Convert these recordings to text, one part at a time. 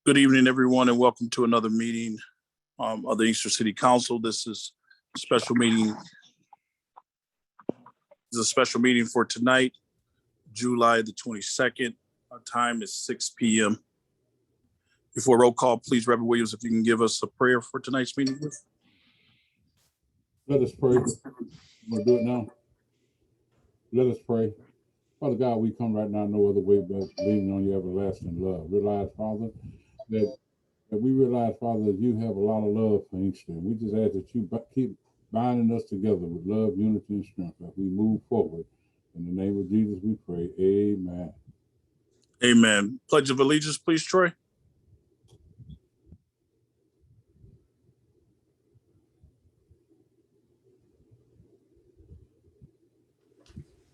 Good evening, everyone, and welcome to another meeting of the Inkster City Council. This is a special meeting. This is a special meeting for tonight, July the 22nd. Our time is 6 p.m. Before roll call, please, Reverend Williams, if you can give us a prayer for tonight's meeting. Let us pray. We'll do it now. Let us pray. Father God, we come right now no other way but leaning on your everlasting love. Realize, Father, that we realize, Father, that you have a lot of love for Inkster. We just ask that you keep binding us together with love, unity, and strength as we move forward. In the name of Jesus, we pray. Amen. Amen. Pledge of allegiance, please, Troy.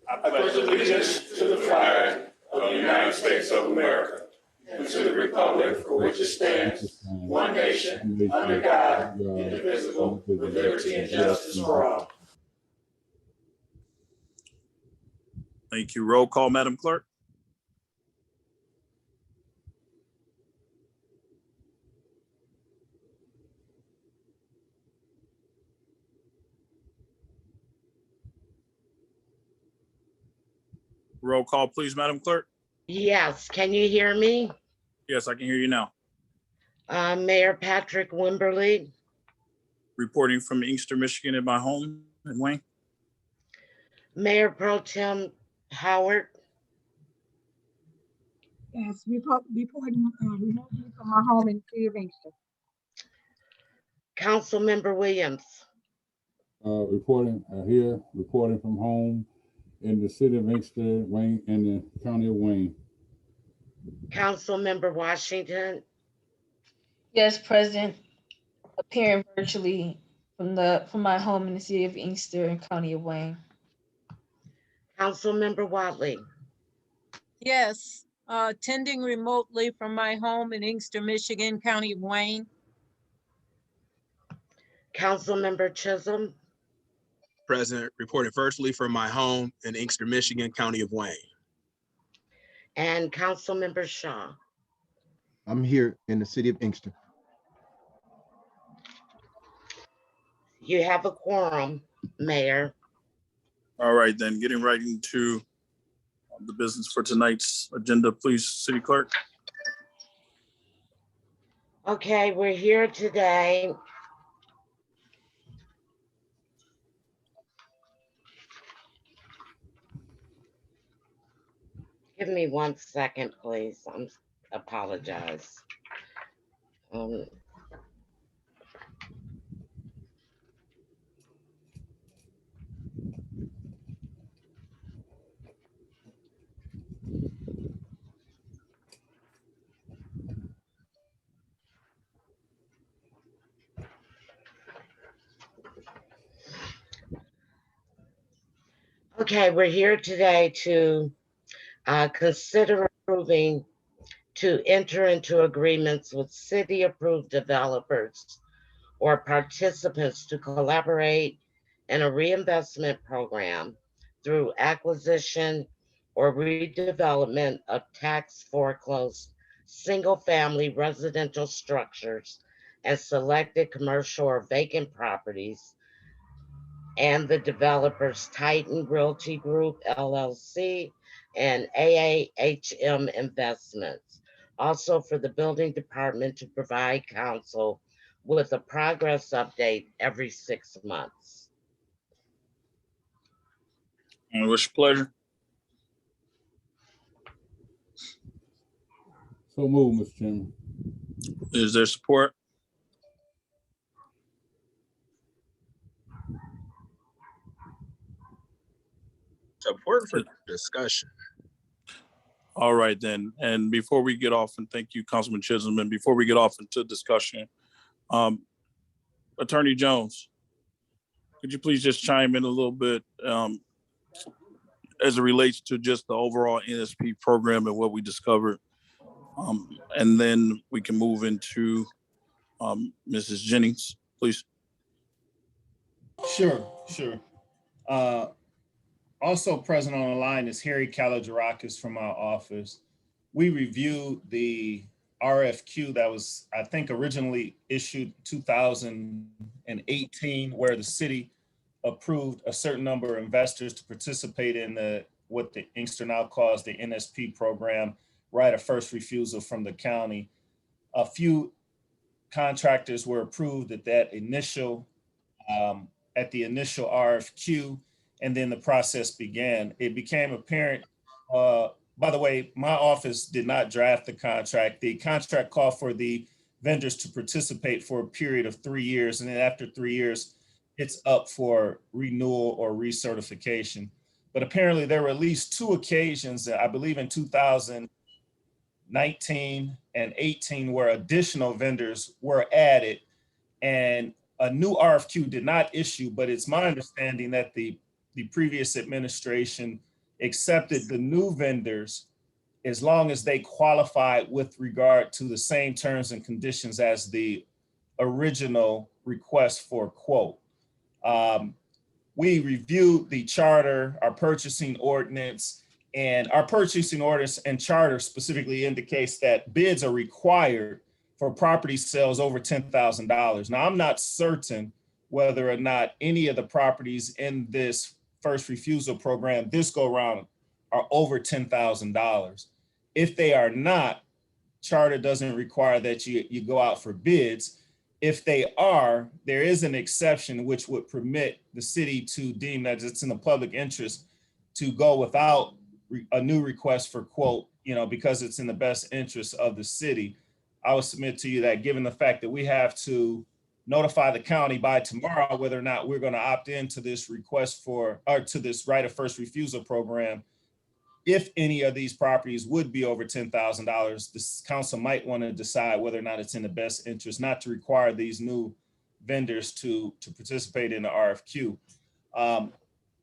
I pledge allegiance to the flag of the United States of America and to the republic for which it stands, one nation, under God, indivisible, with liberty and justice for all. Thank you. Roll call, Madam Clerk. Roll call, please, Madam Clerk. Yes, can you hear me? Yes, I can hear you now. Mayor Patrick Wimberly, Reporting from Inkster, Michigan, in my home in Wayne. Mayor Pro Tem Howard, Yes, reporting remotely from my home in the city of Inkster. Councilmember Williams, Reporting from home in the city of Inkster, Wayne, and the county of Wayne. Councilmember Washington, Yes, President, appearing virtually from my home in the city of Inkster and county of Wayne. Councilmember Watley, Yes, attending remotely from my home in Inkster, Michigan, County of Wayne. Councilmember Chisholm, Present, reporting virtually from my home in Inkster, Michigan, County of Wayne. and Councilmember Shaw. I'm here in the city of Inkster. You have a quorum, Mayor. All right, then, getting right into the business for tonight's agenda, please, City Clerk. Okay, we're here today. Give me 1 second, please. Apologize. Okay, we're here today to consider approving to enter into agreements with city-approved developers or participants to collaborate in a reinvestment program through acquisition or redevelopment of tax foreclosed single-family residential structures and selected commercial or vacant properties, and the developers Titan Realty Group, LLC, and AAHM Investments. Also for the building department to provide council with a progress update every 6 months. What's your pleasure? So move, Mr. Chairman. Is there support? Support for discussion. All right, then. And before we get off, and thank you, Councilman Chisholm, and before we get off into discussion, Attorney Jones, could you please just chime in a little bit as it relates to just the overall NSP program and what we discovered? And then we can move into Mrs. Jennings, please. Sure. Also present on the line is Harry Kalogerakis from our office. We reviewed the RFQ that was, I think, originally issued 2018, where the city approved a certain number of investors to participate in what the Inkster now calls the NSP program, right of first refusal from the county. A few contractors were approved at the initial RFQ, and then the process began. It became apparent, by the way, my office did not draft the contract. The contract called for the vendors to participate for a period of 3 years, and then after 3 years, it's up for renewal or recertification. But apparently there were at least 2 occasions, I believe in 2019 and 18, where additional vendors were added and a new RFQ did not issue, but it's my understanding that the previous administration accepted the new vendors as long as they qualified with regard to the same terms and conditions as the original request for quote. We reviewed the charter, our purchasing ordinance, and our purchasing orders and charter specifically indicates that bids are required for property sales over $10,000. Now, I'm not certain whether or not any of the properties in this first refusal program this go around are over $10,000. If they are not, charter doesn't require that you go out for bids. If they are, there is an exception which would permit the city to deem that it's in the public interest to go without a new request for quote, because it's in the best interest of the city. I would submit to you that given the fact that we have to notify the county by tomorrow whether or not we're going to opt into this request for, or to this right of first refusal program, if any of these properties would be over $10,000, this council might want to decide whether or not it's in the best interest not to require these new vendors to participate in the RFQ.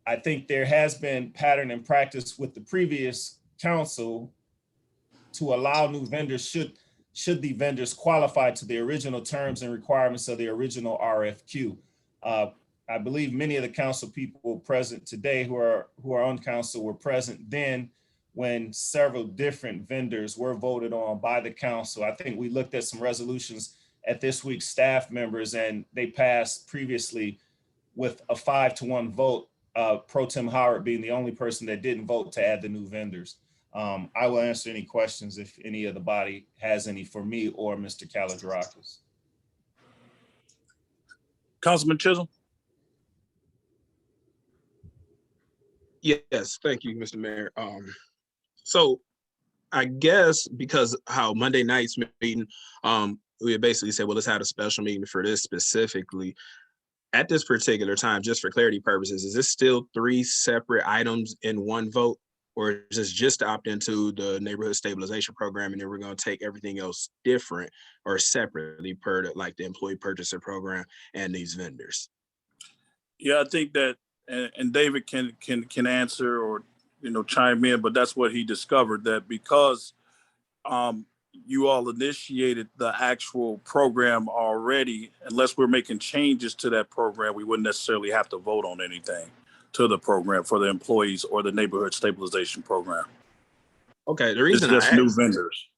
I think there has been pattern and practice with the previous council to allow new vendors should the vendors qualify to the original terms and requirements of the original RFQ. I believe many of the council people present today who are on council were present then when several different vendors were voted on by the council. I think we looked at some resolutions at this week's staff members and they passed previously with a 5-1 vote, Pro Tem Howard being the only person that didn't vote to add the new vendors. I will answer any questions if any of the body has any for me or Mr. Kalogerakis. Councilman Chisholm? Yes, thank you, Mr. Mayor. So I guess because how Monday night's meeting, we basically said, well, let's have a special meeting for this specifically. At this particular time, just for clarity purposes, is this still 3 separate items in one vote? Or is this just to opt into the neighborhood stabilization program and then we're going to take everything else different or separately per like the employee purchaser program and these vendors? Yeah, I think that, and David can answer or chime in, but that's what he discovered, that because you all initiated the actual program already, unless we're making changes to that program, we wouldn't necessarily have to vote on anything to the program for the employees or the neighborhood stabilization program. Okay, the reason it's just new vendors.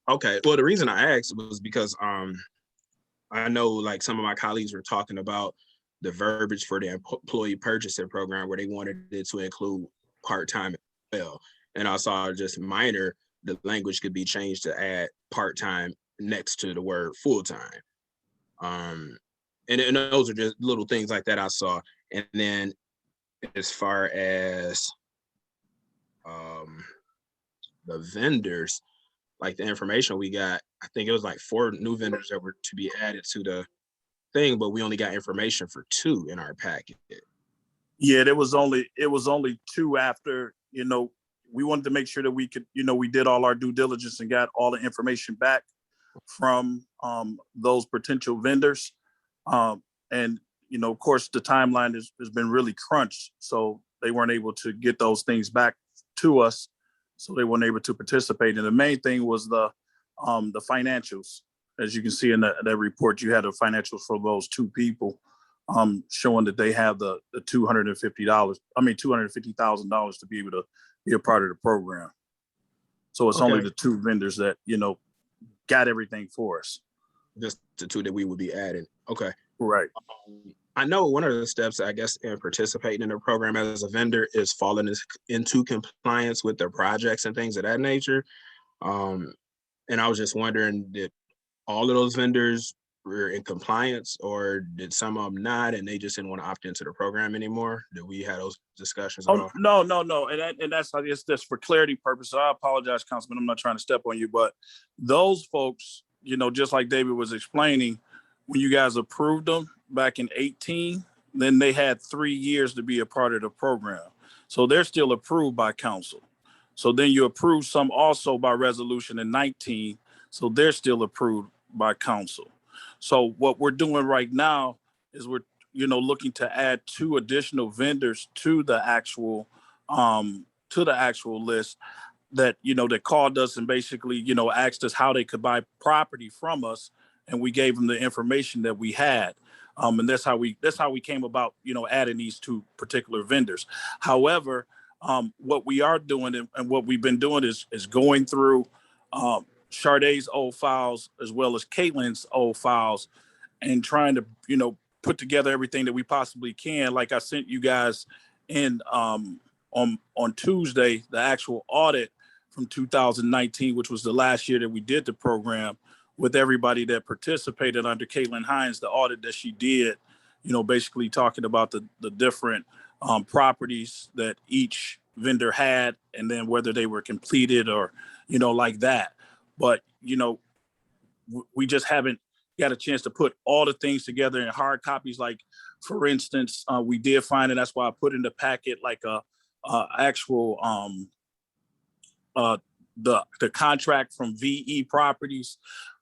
Okay, well, the reason I asked was because I know like some of my colleagues were talking about the verbiage for the employee purchasing program where they wanted it to include part-time as well. And I saw just minor, the language could be changed to add part-time next to the word full-time. And those are just little things like that I saw. And then as far as the vendors, like the information we got, I think it was like 4 new vendors that were to be added to the thing, but we only got information for 2 in our packet. Yeah, it was only 2 after, we wanted to make sure that we could, we did all our due diligence and got all the information back from those potential vendors. And, of course, the timeline has been really crunched. So they weren't able to get those things back to us. So they weren't able to participate. And the main thing was the financials. As you can see in that report, you had the financials for those 2 people showing that they have the $250,000 to be able to be a part of the program. So it's only the 2 vendors that, got everything for us. Just the two that we would be adding. Okay. Right. I know one of the steps, I guess, in participating in the program as a vendor is falling into compliance with their projects and things of that nature. And I was just wondering, did all of those vendors were in compliance, or did some of them not, and they just didn't want to opt into the program anymore? Did we have those discussions at Oh, all? no. And that's, I guess, just for clarity purposes. I apologize, Councilman. I'm not trying to step on you, but those folks, you know, just like David was explaining, when you guys approved them back in 18, then they had 3 years to be a part of the program. So they're still approved by council. So then you approve some also by resolution in 19. So they're still approved by council. So what we're doing right now is we're, you know, looking to add 2 additional vendors to the actual list that, you know, that called us and basically, you know, asked us how they could buy property from us. And we gave them the information that we had. And that's how we came about, you know, adding these 2 particular vendors. However, what we are doing and what we've been doing is going through Shardae's old files as well as Caitlin's old files and trying to, you know, put together everything that we possibly can. Like I sent you guys in on Tuesday, the actual audit from 2019, which was the last year that we did the program, with everybody that participated under Caitlin Hines, the audit that she did, you know, basically talking about the different properties that each vendor had, and then whether they were completed or, you know, like that. But, you know, we just haven't got a chance to put all the things together in hard copies. Like, for instance, we did find, and that's why I put in the packet like a actual the contract from VE Properties,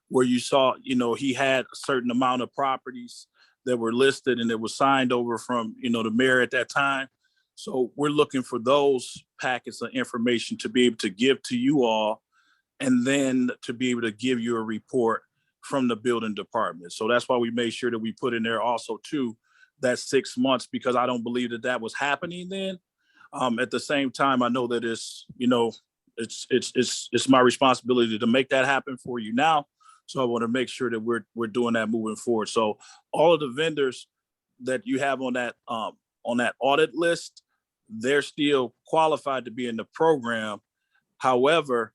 where you saw, you know, he had a certain amount of properties that were listed and it was signed over from, you know, the mayor at that time. So we're looking for those packets of information to be able to give to you all, and then to be able to give you a report from the building department. So that's why we made sure that we put in there also too, that 6 months, because I don't believe that was happening then. At the same time, I know that it's, you know, it's my responsibility to make that happen for you now. So I want to make sure that we're doing that moving forward. So all of the vendors that you have on that audit list, they're still qualified to be in the program. However,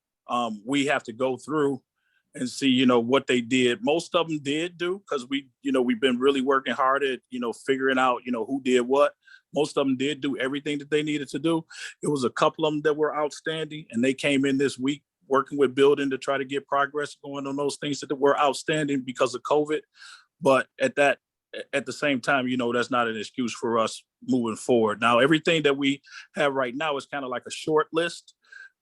we have to go through and see, you know, what they did. Most of them did do, because we've been really working hard at, you know, figuring out, you know, who did what. Most of them did do everything that they needed to do. It was a couple of them that were outstanding, and they came in this week working with building to try to get progress going on those things that were outstanding because of COVID. But at the same time, you know, that's not an excuse for us moving forward. Now, everything that we have right now is kind of like a short list,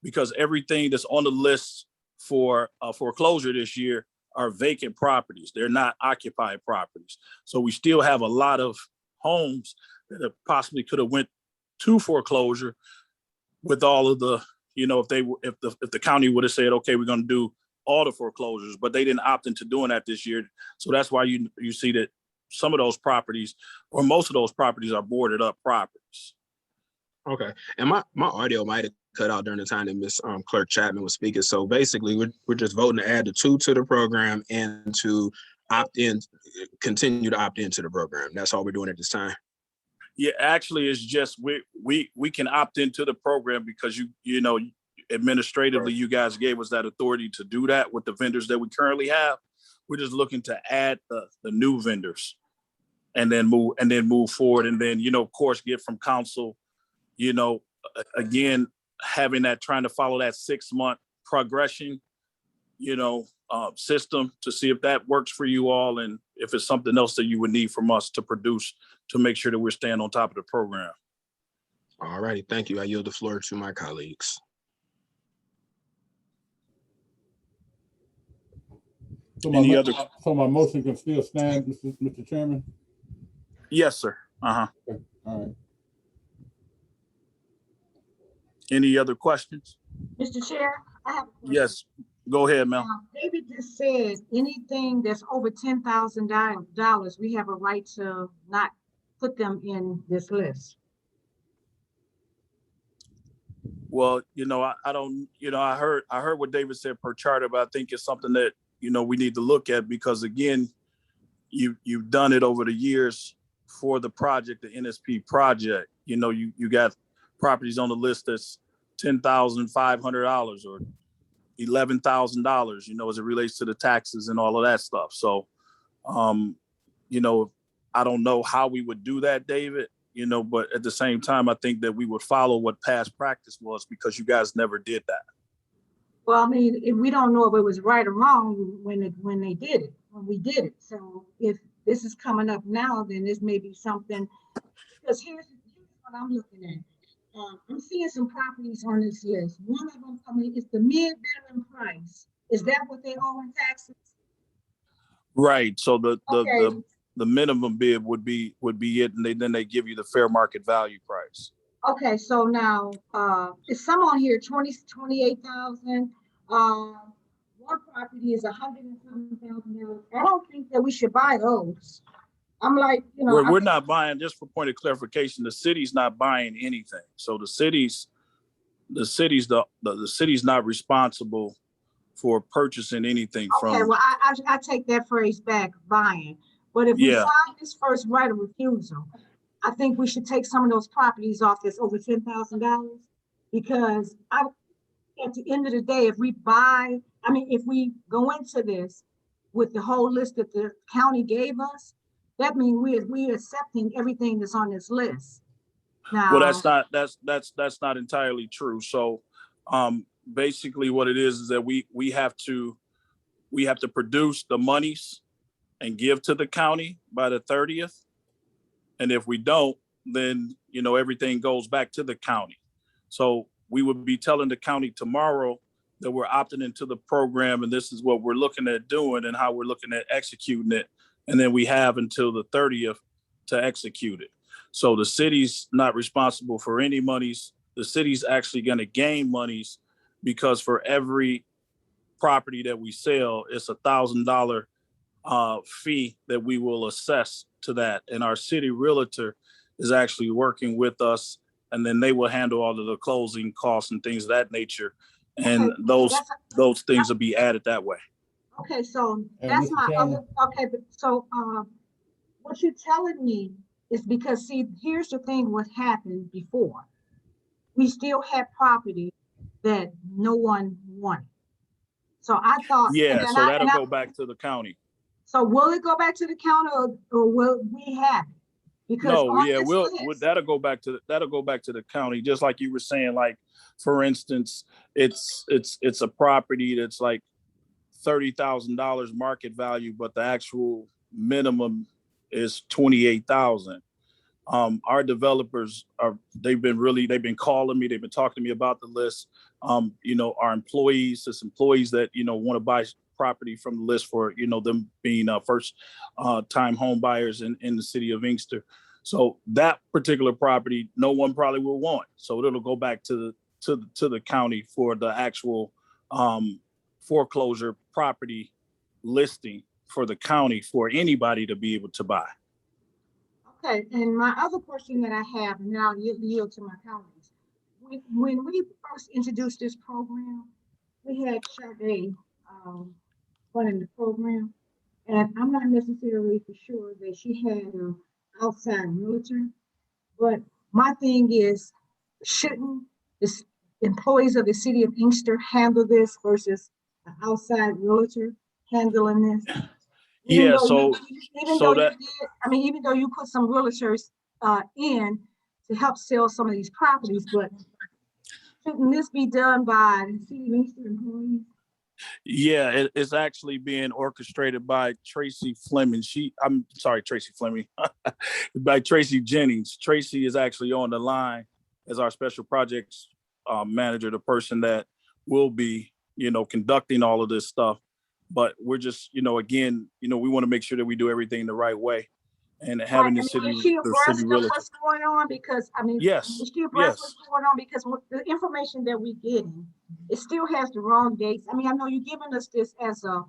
because everything that's on the list for foreclosure this year are vacant properties. They're not occupied properties. So we still have a lot of homes that possibly could have went to foreclosure with all of the, you know, if the county would have said, okay, we're going to do all the foreclosures, but they didn't opt into doing that this year. So that's why you see that some of those properties, or most of those properties, are boarded up properties. Okay. And my audio might have cut out during the time that Ms. Clerk Chapman was speaking. So basically, we're just voting to add the 2 to the program and to continue to opt into the program. That's all we're doing at this time. Yeah, actually, it's just we can opt into the program because you know, administratively, you guys gave us that authority to do that with the vendors that we currently have. We're just looking to add the new vendors, and then move forward, and then, you know, of course, get from council, you know, again, having that, trying to follow that 6-month progression, you know, system to see if that works for you all, and if it's something else that you would need from us to produce to make sure that we're staying on top of the program. All righty. Thank you. I yield the floor to my colleagues. So my motion can still stand, Mr. Chairman? Yes, sir. Okay. All right. Any other questions? Mr. Chair, I have a question. Yes, go ahead, Mel. David just said anything that's over $10,000, we have a right to not put them in this list. Well, you know, I don't, you know, I heard what David said per charter, but I think it's something that, we need to look at, because again, you've done it over the years for the project, the NSP project. You got properties on the list that's $10,500 or $11,000, as it relates to the taxes and all of that stuff. So, I don't know how we would do that, David, but at the same time, I think that we would follow what past practice was, because you guys never did that. Well, I mean, if we don't know if it was right or wrong when we did it. So if this is coming up now, then this may be something, because here's what I'm looking at. I'm seeing some properties on this list. One of them, is the mid-minimum price. Is that what they owe in taxes? Right. So the Okay. the minimum bid would be it, and then they give you the fair market value price. Okay, so now, is some on here, 28,000, one property is $107,000. I don't think that we should buy those. I'm like, We're not buying, just for point of clarification, the city's not buying anything. So the city's not responsible for purchasing anything okay, from. well, I take that phrase back, buying. But if we Yeah. sign this first right of refusal, I think we should take some of those properties off that's over $10,000, because at the end of the day, if we go into this with the whole list that the county gave us, that means we're accepting everything that's on this list. Now, Well, that's not entirely true. So, basically, what it is that we have to produce the monies and give to the county by the 30th. And if we don't, then, everything goes back to the county. So we would be telling the county tomorrow that we're opting into the program, and this is what we're looking at doing and how we're looking at executing it. And then we have until the 30th to execute it. So the city's not responsible for any monies. The city's actually going to gain monies, because for every property that we sell, it's $1,000 fee that we will assess to that. And our city realtor is actually working with us, and then they will handle all of the closing costs and things of that nature. And okay, those things will be added that way. okay, so And that's Mr. my Chairman? other, okay, but so, what you're telling me is, because see, here's the thing, what happened before. We still had property that no one wanted. So I thought. Yeah, so that'll go back to the county. So will it go back to the county, or will we have it? Because No, on yeah, this list- that'll go back to the county, just like you were saying. Like, for instance, it's a property that's like $30,000 market value, but the actual minimum is 28,000. Our developers they've been calling me, they've been talking to me about the list. Our employees, it's employees that, want to buy property from the list for, them being first time home buyers in the city of Inkster. So that particular property, no one probably will want. So it'll go back to the county for the actual foreclosure property listing for the county for anybody to be able to buy. Okay, and my other question that I have, and now I'll yield to my colleagues. When we first introduced this program, we had Sade running the program, and I'm not necessarily for sure that she had an outside realtor, but my thing is, shouldn't the employees of the city of Inkster handle this versus an outside realtor handling this? Even though you put some realtors in to help sell some of these properties, but shouldn't this be done by the city of Inkster employees? Yeah, it's actually being orchestrated by Tracy Fleming. Tracy Fleming, by Tracy Jennings. Tracy is actually on the line as our special projects manager, the person that will be, conducting all of this stuff. But we're just, again, we want to make sure that we do everything the right way, and having Right, the city, is she the abreast city of realtor. what's going on? Because Yes, is she abreast yes. what's going on? Because the information that we're getting, it still has the wrong dates. I know you're giving us this as a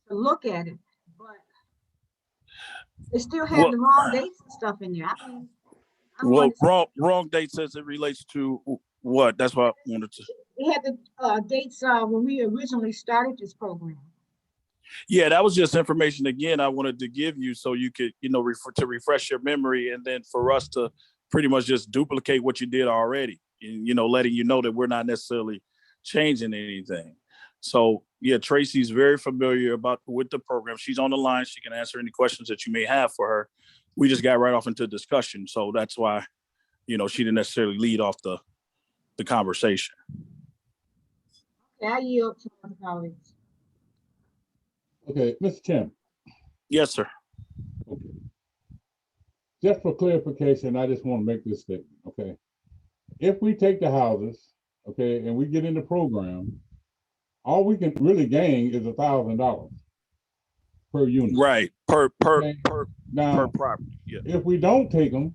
to look at it, but it still has the wrong dates and stuff in there. Wrong dates as it relates to what? That's what I wanted to. it had the dates when we originally started this program. Yeah, that was just information again I wanted to give you so you could, you know, to refresh your memory, and then for us to pretty much just duplicate what you did already, and, you know, letting you know that we're not necessarily changing anything. So yeah, Tracy's very familiar with the program. She's on the line. She can answer any questions that you may have for her. We just got right off into discussion. So that's why, you know, she didn't necessarily lead off the conversation. Okay, I yield to my colleagues. Okay, Mr. Chairman. Yes, sir. Okay. Just for clarification, I just want to make this statement, okay? If we take the houses, okay, and we get in the program, all we can really gain is $1,000 per unit. Right. Per Now, property. Yeah. if we don't take them,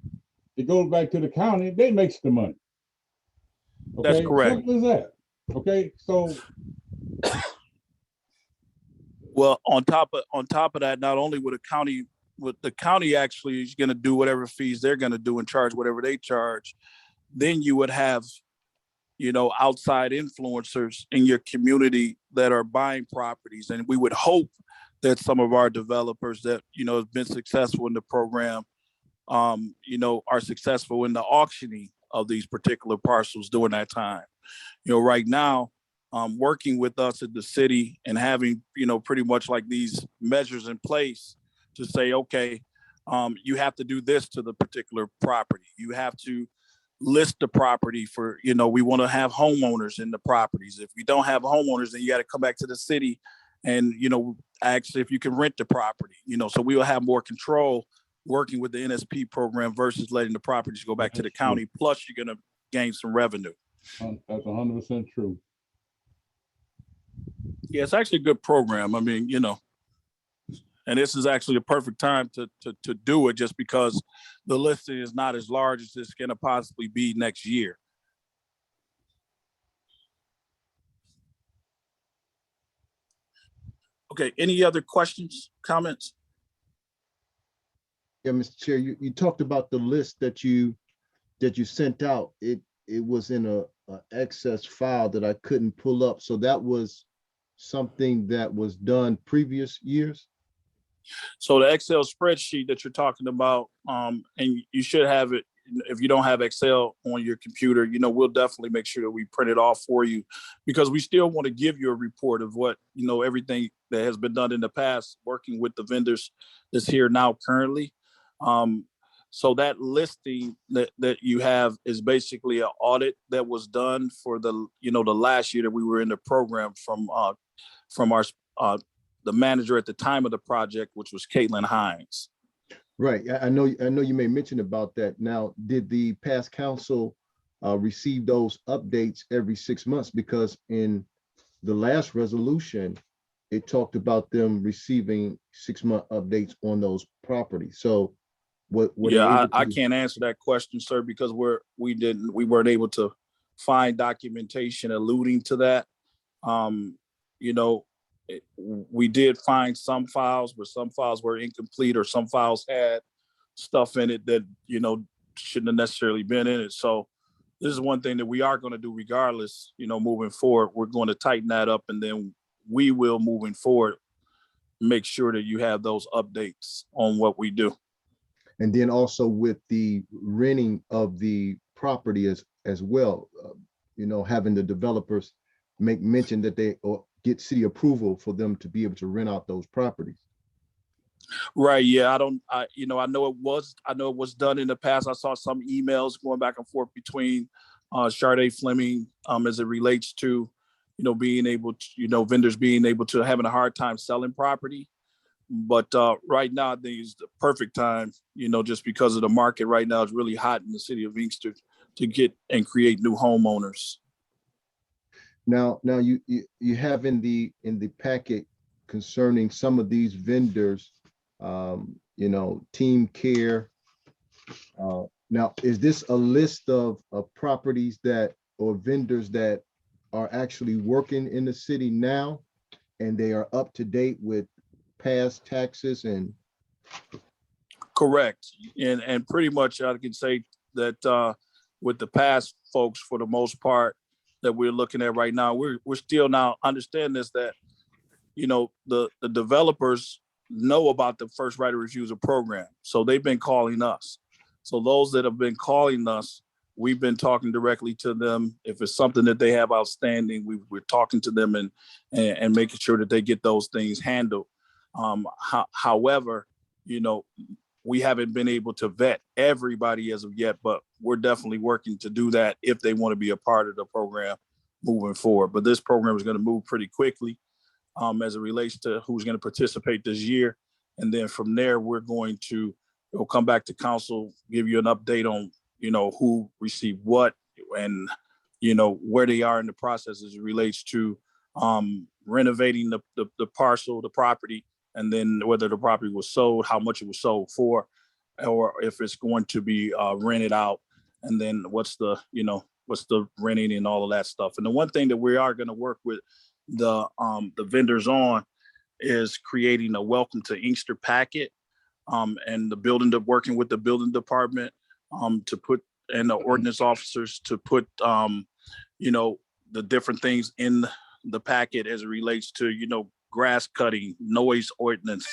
it goes back to the county, they makes the money. Okay? That's correct. Simple as that. Okay, so Well, on top of that, not only would the county actually is going to do whatever fees they're going to do and charge whatever they charge, then you would have, you know, outside influencers in your community that are buying properties, and we would hope that some of our developers that, you know, have been successful in the program, you know, are successful in the auctioning of these particular parcels during that time. You know, right now, working with us at the city and having, you know, pretty much like these measures in place to say, okay, you have to do this to the particular property. You have to list the property for, you know, we want to have homeowners in the properties. If we don't have homeowners, then you got to come back to the city and, you know, actually if you can rent the property, you know, so we will have more control working with the NSP program versus letting the properties go back to the county. Plus you're going to gain some revenue. that's 100% true. Yeah, it's actually a good program. I mean, you know, and this is actually the perfect time to do it just because the listing is not as large as it's going to possibly be next year. Okay, any other questions, comments? Yeah, Mr. Chair, you talked about the list that you sent out. It was in a excess file that I couldn't pull up. So that was something that was done previous years? So the Excel spreadsheet that you're talking about, and you should have it, if you don't have Excel on your computer, you know, we'll definitely make sure that we print it off for you because we still want to give you a report of what, you know, everything that has been done in the past, working with the vendors that's here now currently. So that listing that you have is basically an audit that was done for the, you know, the last year that we were in the program from our the manager at the time of the project, which was Caitlin Hines. Right. I know you may mention about that. Now, did the past council receive those updates every 6 months? Because in the last resolution, it talked about them receiving 6-month updates on those properties. So what? Yeah, I can't answer that question, sir, because we weren't able to find documentation alluding to that. You know, we did find some files, but some files were incomplete or some files had stuff in it that, you know, shouldn't have necessarily been in it. So this is one thing that we are going to do regardless, you know, moving forward. We're going to tighten that up, and then we will, moving forward, make sure that you have those updates on what we do. And then also with the renting of the property as well, you know, having the developers make mention that they or get city approval for them to be able to rent out those properties. Right. Yeah. I know it was done in the past. I saw some emails going back and forth between Sade Fleming as it relates to, you know, being able to, you know, vendors being able to having a hard time selling property. But right now, I think is the perfect time, you know, just because of the market right now is really hot in the city of Inkster to get and create new homeowners. Now you have in the packet concerning some of these vendors, you know, Team Care. Now, is this a list of properties that or vendors that are actually working in the city now, and they are up to date with past taxes and? Correct. And pretty much I can say that with the past folks, for the most part, that we're looking at right now. We're still now understand this, that, you know, the developers know about the first right of refusal program. So they've been calling us. So those that have been calling us, we've been talking directly to them. If it's something that they have outstanding, we're talking to them and making sure that they get those things handled. However, you know, we haven't been able to vet everybody as of yet, but we're definitely working to do that if they want to be a part of the program moving forward. But this program is going to move pretty quickly as it relates to who's going to participate this year. And then from there, we're going to come back to council, give you an update on, you know, who received what and, you know, where they are in the process as it relates to renovating the parcel, the property, and then whether the property was sold, how much it was sold for, or if it's going to be rented out, and then what's the renting and all of that stuff. And the one thing that we are going to work with the vendors on is creating a welcome to Inkster packet, and working with the building department to put, and the ordinance officers to put you know, the different things in the packet as it relates to, you know, grass cutting, noise ordinance,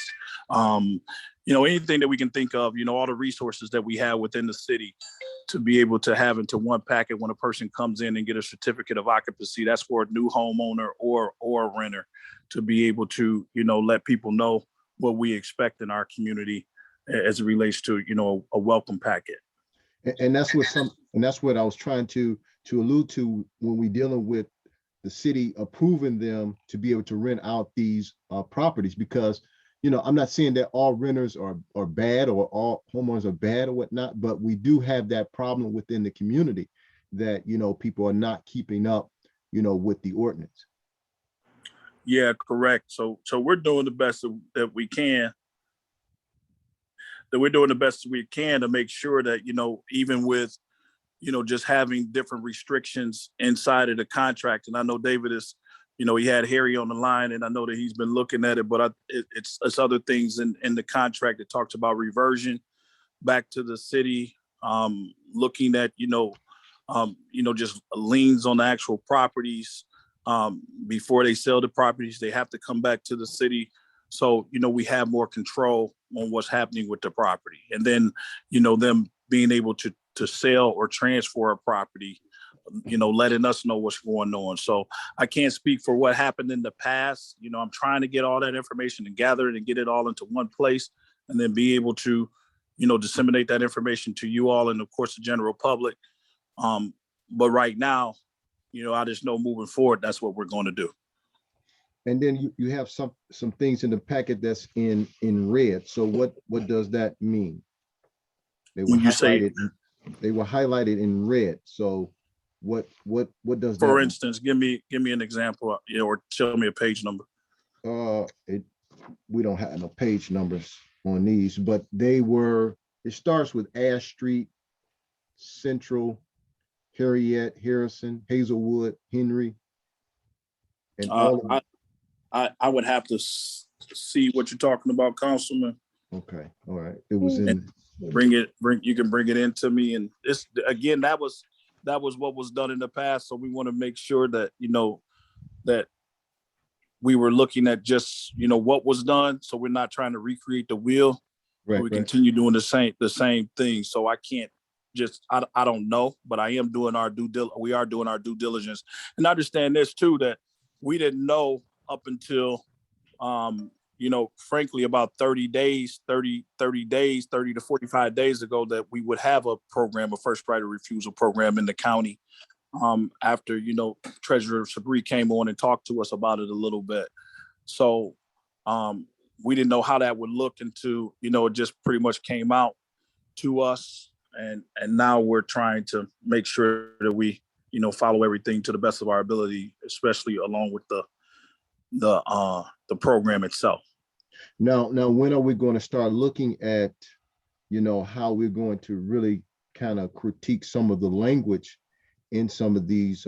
you know, anything that we can think of, you know, all the resources that we have within the city to be able to have into one packet when a person comes in and get a certificate of occupancy. That's for a new homeowner or a renter, to be able to, you know, let people know what we expect in our community as it relates to, you know, a welcome packet. And that's what I was trying to allude to when we dealing with the city approving them to be able to rent out these properties, because, you know, I'm not saying that all renters are bad or all homeowners are bad or whatnot, but we do have that problem within the community that, you know, people are not keeping up, you know, with the ordinance. Yeah, correct. So we're doing the best that we can. That we're doing the best we can to make sure that, you know, even with, you know, just having different restrictions inside of the contract. And I know David is, you know, he had Harry on the line, and I know that he's been looking at it, but it's other things in the contract that talks about reversion back to the city, looking at, you know, just liens on the actual properties. Before they sell the properties, they have to come back to the city. So, you know, we have more control on what's happening with the property. And then, you know, them being able to sell or transfer a property, you know, letting us know what's going on. So I can't speak for what happened in the past. You know, I'm trying to get all that information and gather it and get it all into one place, and then be able to, you know, disseminate that information to you all and of course the general public. But right now, you know, I just know moving forward, that's what we're going to do. And then you have some things in the packet that's in red. So what does that mean? They were highlighted in red. So what does that For mean? instance, give me an example, you know, or show me a page number. We don't have no page numbers on these, but it starts with Ash Street, Central, Harriet, Harrison, Hazelwood, Henry, and all of I would have to see what you're talking about, Councilman. Okay, all right. It was in. You can bring it into me, and this again, that was what was done in the past. So we want to make sure that, you know, that we were looking at just, you know, what was done. So we're not trying to recreate the wheel. Right, we continue doing the same thing. So I can't I don't know, but I am doing we are doing our due diligence, and understand this too, that we didn't know up until, you know, frankly, about 30 to 45 days ago, that we would have a program, a first right of refusal program in the county. After, you know, Treasurer Sabri came on and talked to us about it a little bit. So we didn't know how that would look until, you know, it just pretty much came out to us. And now we're trying to make sure that we, you know, follow everything to the best of our ability, especially along with the program itself. Now, when are we going to start looking at, you know, how we're going to really kind of critique some of the language in some of these,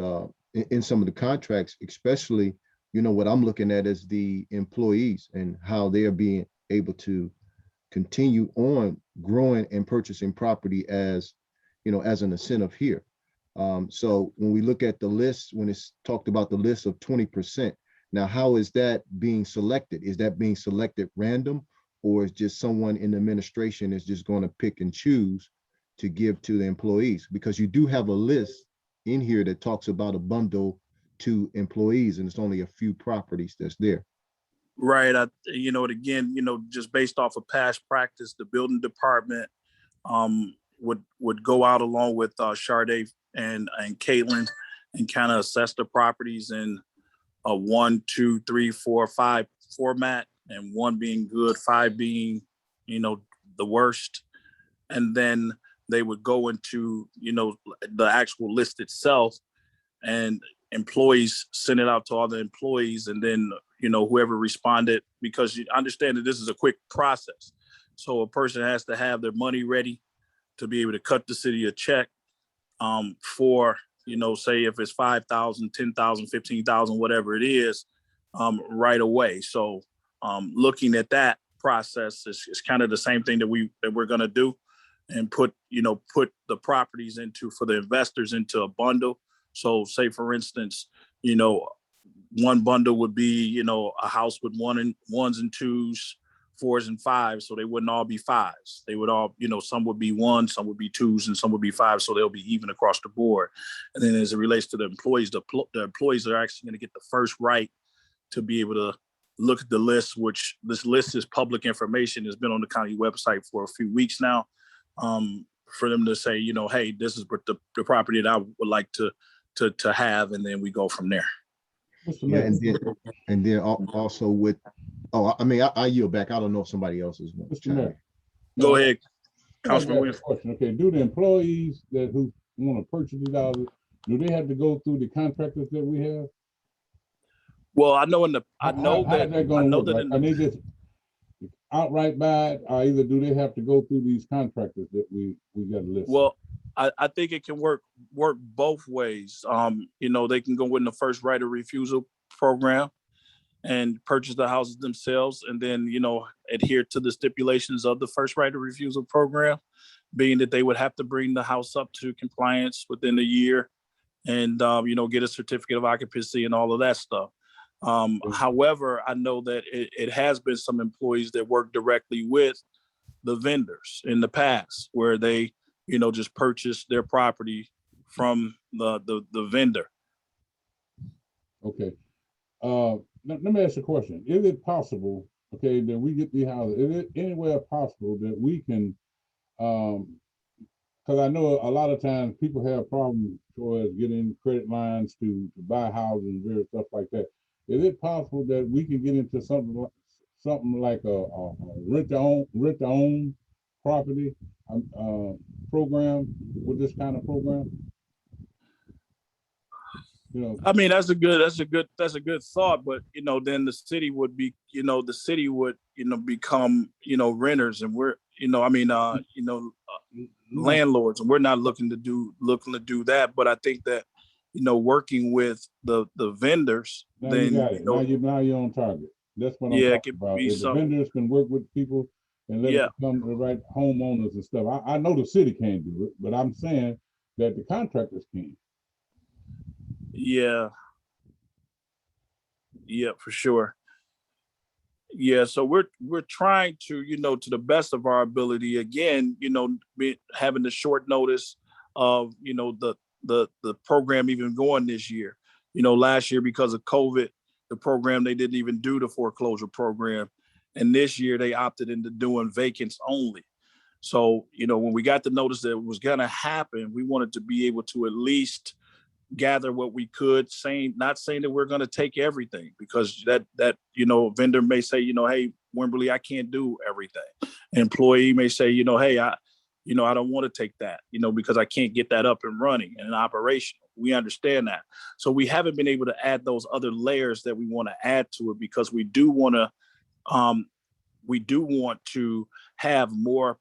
in some of the contracts, especially, you know, what I'm looking at is the employees and how they are being able to continue on growing and purchasing property as, you know, as an incentive here. So when we look at the list, when it's talked about the list of 20%, now how is that being selected? Is that being selected random, or is just someone in the administration is just going to pick and choose to give to the employees? Because you do have a list in here that talks about a bundle to employees, and it's only a few properties that's there. Right. Again, just based off of past practice, the building department would go out along with Sharday and Caitlin and kind of assess the properties in a 1, 2, 3, 4, 5 format, and 1 being good, 5 being, the worst. And then they would go into, the actual list itself, and employees send it out to all the employees, and then, whoever responded, because you understand that this is a quick process. So a person has to have their money ready to be able to cut the city a check for, say if it's 5,000, 10,000, 15,000, whatever it is, right away. So looking at that process is kind of the same thing that we're going to do, and put the properties for the investors into a bundle. So say for instance, one bundle would be, a house with 1s and 2s, 4s and 5s. So they wouldn't all be 5s. They would all, some would be 1s, some would be 2s, and some would be 5s. So they'll be even across the board. And then as it relates to the employees, the employees are actually going to get the first right to be able to look at the list, which this list is public information. It's been on the county website for a few weeks now, for them to say, hey, this is the property that I would like to have, and then we go from there. Yeah, and then also with, I yield back. I don't know if somebody else is. Mr. Mayor. Go ahead, I Councilman got a Williams. question. Okay, do the employees who want to purchase these houses, do they have to go through the contractors that we have? Well, I know Are they just outright buy it, or either do they have to go through these contractors that we got to list? Well, I think it can work both ways. They can go in the first right of refusal program and purchase the houses themselves, and then, adhere to the stipulations of the first right of refusal program, being that they would have to bring the house up to compliance within a year and, get a certificate of occupancy and all of that stuff. However, I know that it has been some employees that work directly with the vendors in the past, where they, just purchase their property from the vendor. Okay. Let me ask you a question. Is it possible, okay, that we get the houses, is it anywhere possible that we can, because I know a lot of times people have problems towards getting credit lines to buy houses and various stuff like that. Is it possible that we can get into something like a rent to own property program with this kind of program? I mean, that's a good thought, but then the city would be, become, renters, and we're, landlords, and we're not looking to do that. But I think that, working with the vendors, now then you got it. Now you're on target. That's what I'm talking about. If the vendors can work with people and let it become the right homeowners and stuff. I know the city can't do it, but I'm saying that the contractors can. Yeah, for sure. Yeah, so we're trying to, to the best of our ability, again, having the short notice of, the program even going this year. Last year, because of COVID, the program, they didn't even do the foreclosure program. And this year they opted into doing vacants only. So, when we got the notice that it was going to happen, we wanted to be able to at least gather what we could, not saying that we're going to take everything, because that vendor may say, hey, Wimberly, I can't do everything. An employee may say, hey, I don't want to take that, because I can't get that up and running and operational. We understand that. So we haven't been able to add those other layers that we want to add to it, because we do want to have more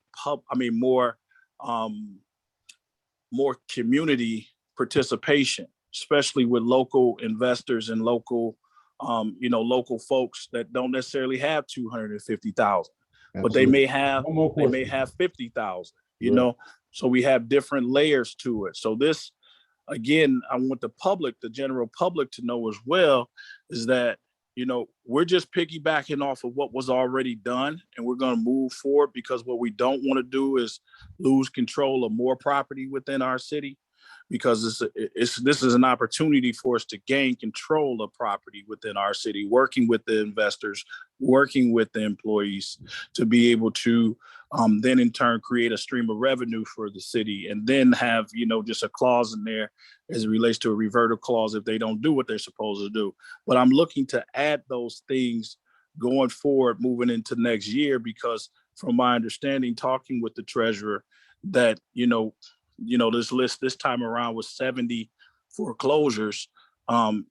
community participation, especially with local investors and local folks that don't necessarily have 250,000, but they may have 50,000, so we have different layers to it. So this again, I want the public, the general public to know as well, is that, you know, we're just piggybacking off of what was already done, and we're going to move forward, because what we don't want to do is lose control of more property within our city, because this is an opportunity for us to gain control of property within our city, working with the investors, working with the employees, to be able to then in turn create a stream of revenue for the city, and then have, you know, just a clause in there as it relates to a reverter clause if they don't do what they're supposed to do. But I'm looking to add those things going forward, moving into next year, because from my understanding, talking with the treasurer, that, you know, this list this time around was 70 foreclosures.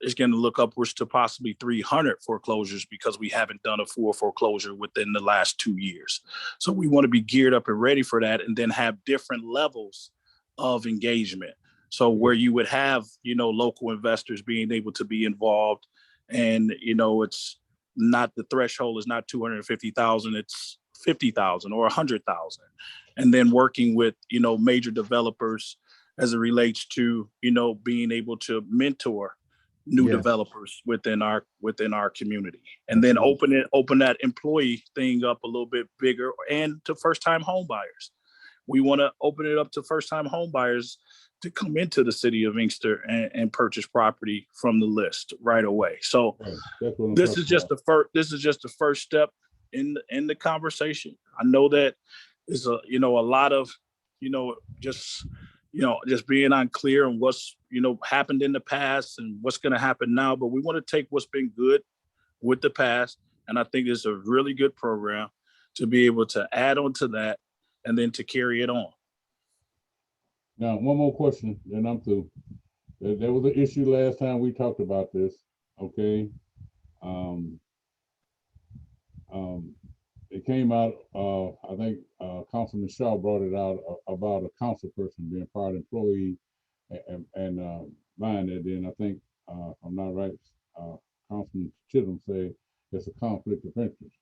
It's going to look upwards to possibly 300 foreclosures, because we haven't done a full foreclosure within the last 2 years. So we want to be geared up and ready for that, and then have different levels of engagement. So where you would have, you know, local investors being able to be involved, and, you know, it's not, the threshold is not 250,000, it's 50,000 or 100,000. And then working with, you know, major developers as it relates to, you know, being able to mentor new Yeah. developers within our community, and then open that employee thing up a little bit bigger, and to first time home buyers. We want to open it up to first time home buyers to come into the city of Inkster and purchase property from the list right away. So Right. That's what I'm this talking is just about. the first step in the conversation. I know that is a lot of, just being unclear on what's, happened in the past and what's going to happen now, but we want to take what's been good with the past. And I think it's a really good program to be able to add on to that and then to carry it on. Now, one more question, then I'm through. There was an issue last time we talked about this, okay? It came out, I think Councilman Shaw brought it out about a council person being part employee and buying it. Then I think, if I'm not right, Councilman Chisholm said it's a conflict of interest.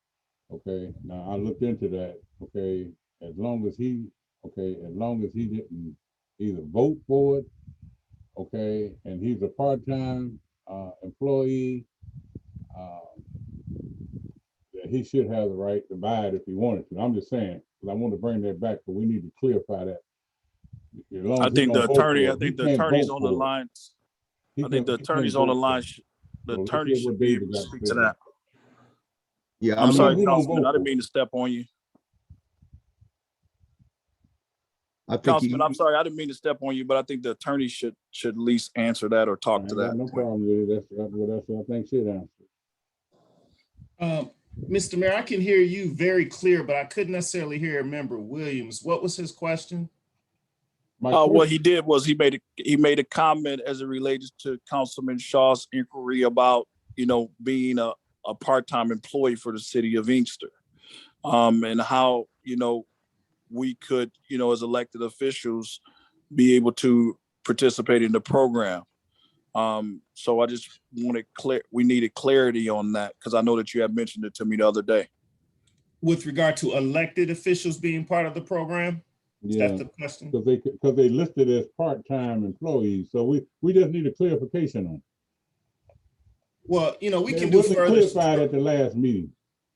Okay, now I looked into that. Okay, as long as he didn't either vote for it, okay, and he's a part-time employee, he should have the right to buy it if he wanted to. I'm just saying, because I want to bring that back, but we need to clarify that. I think the attorney's on the line. I think the attorney's on the line. The attorney should be able to speak to that. Yeah, I'm sorry, we don't Councilman, vote I didn't for it. mean to step on you. I think Councilman, I'm sorry, I didn't mean to step on you, but I think the attorney should at least answer that or talk to I got that. no problem with it. That's what I think should answer. Mr. Mayor, I can hear you very clear, but I couldn't necessarily hear Member Williams. What was his question? What he did was he made a comment as it related to Councilman Shaw's inquiry about, being a part-time employee for the city of Inkster, and how, we could, as elected officials, be able to participate in the program. So I just we needed clarity on that, because I know that you had mentioned it to me the other day. With regard to elected officials being part of the program? Yeah, That's the question. because they listed as part-time employees, so we just need a clarification on it. Well, we It can do wasn't further. clarified at the last meeting.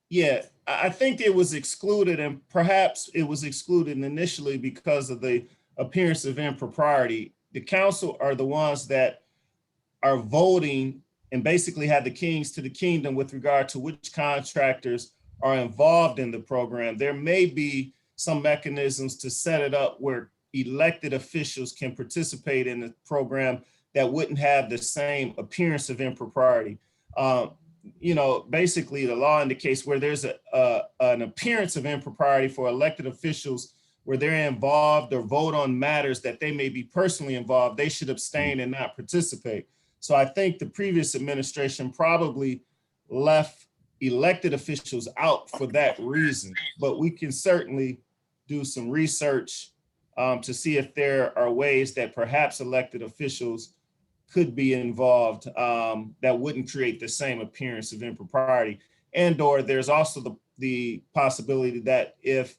Yeah, I think it was excluded, and perhaps it was excluded initially because of the appearance of impropriety. The council are the ones that are voting and basically have the keys to the kingdom with regard to which contractors are involved in the program. There may be some mechanisms to set it up where elected officials can participate in the program that wouldn't have the same appearance of impropriety. Basically the law indicates where there's an appearance of impropriety for elected officials, where they're involved or vote on matters that they may be personally involved, they should abstain and not participate. So I think the previous administration probably left elected officials out for that reason, but we can certainly do some research to see if there are ways that perhaps elected officials could be involved that wouldn't create the same appearance of impropriety. And/or there's also the possibility that if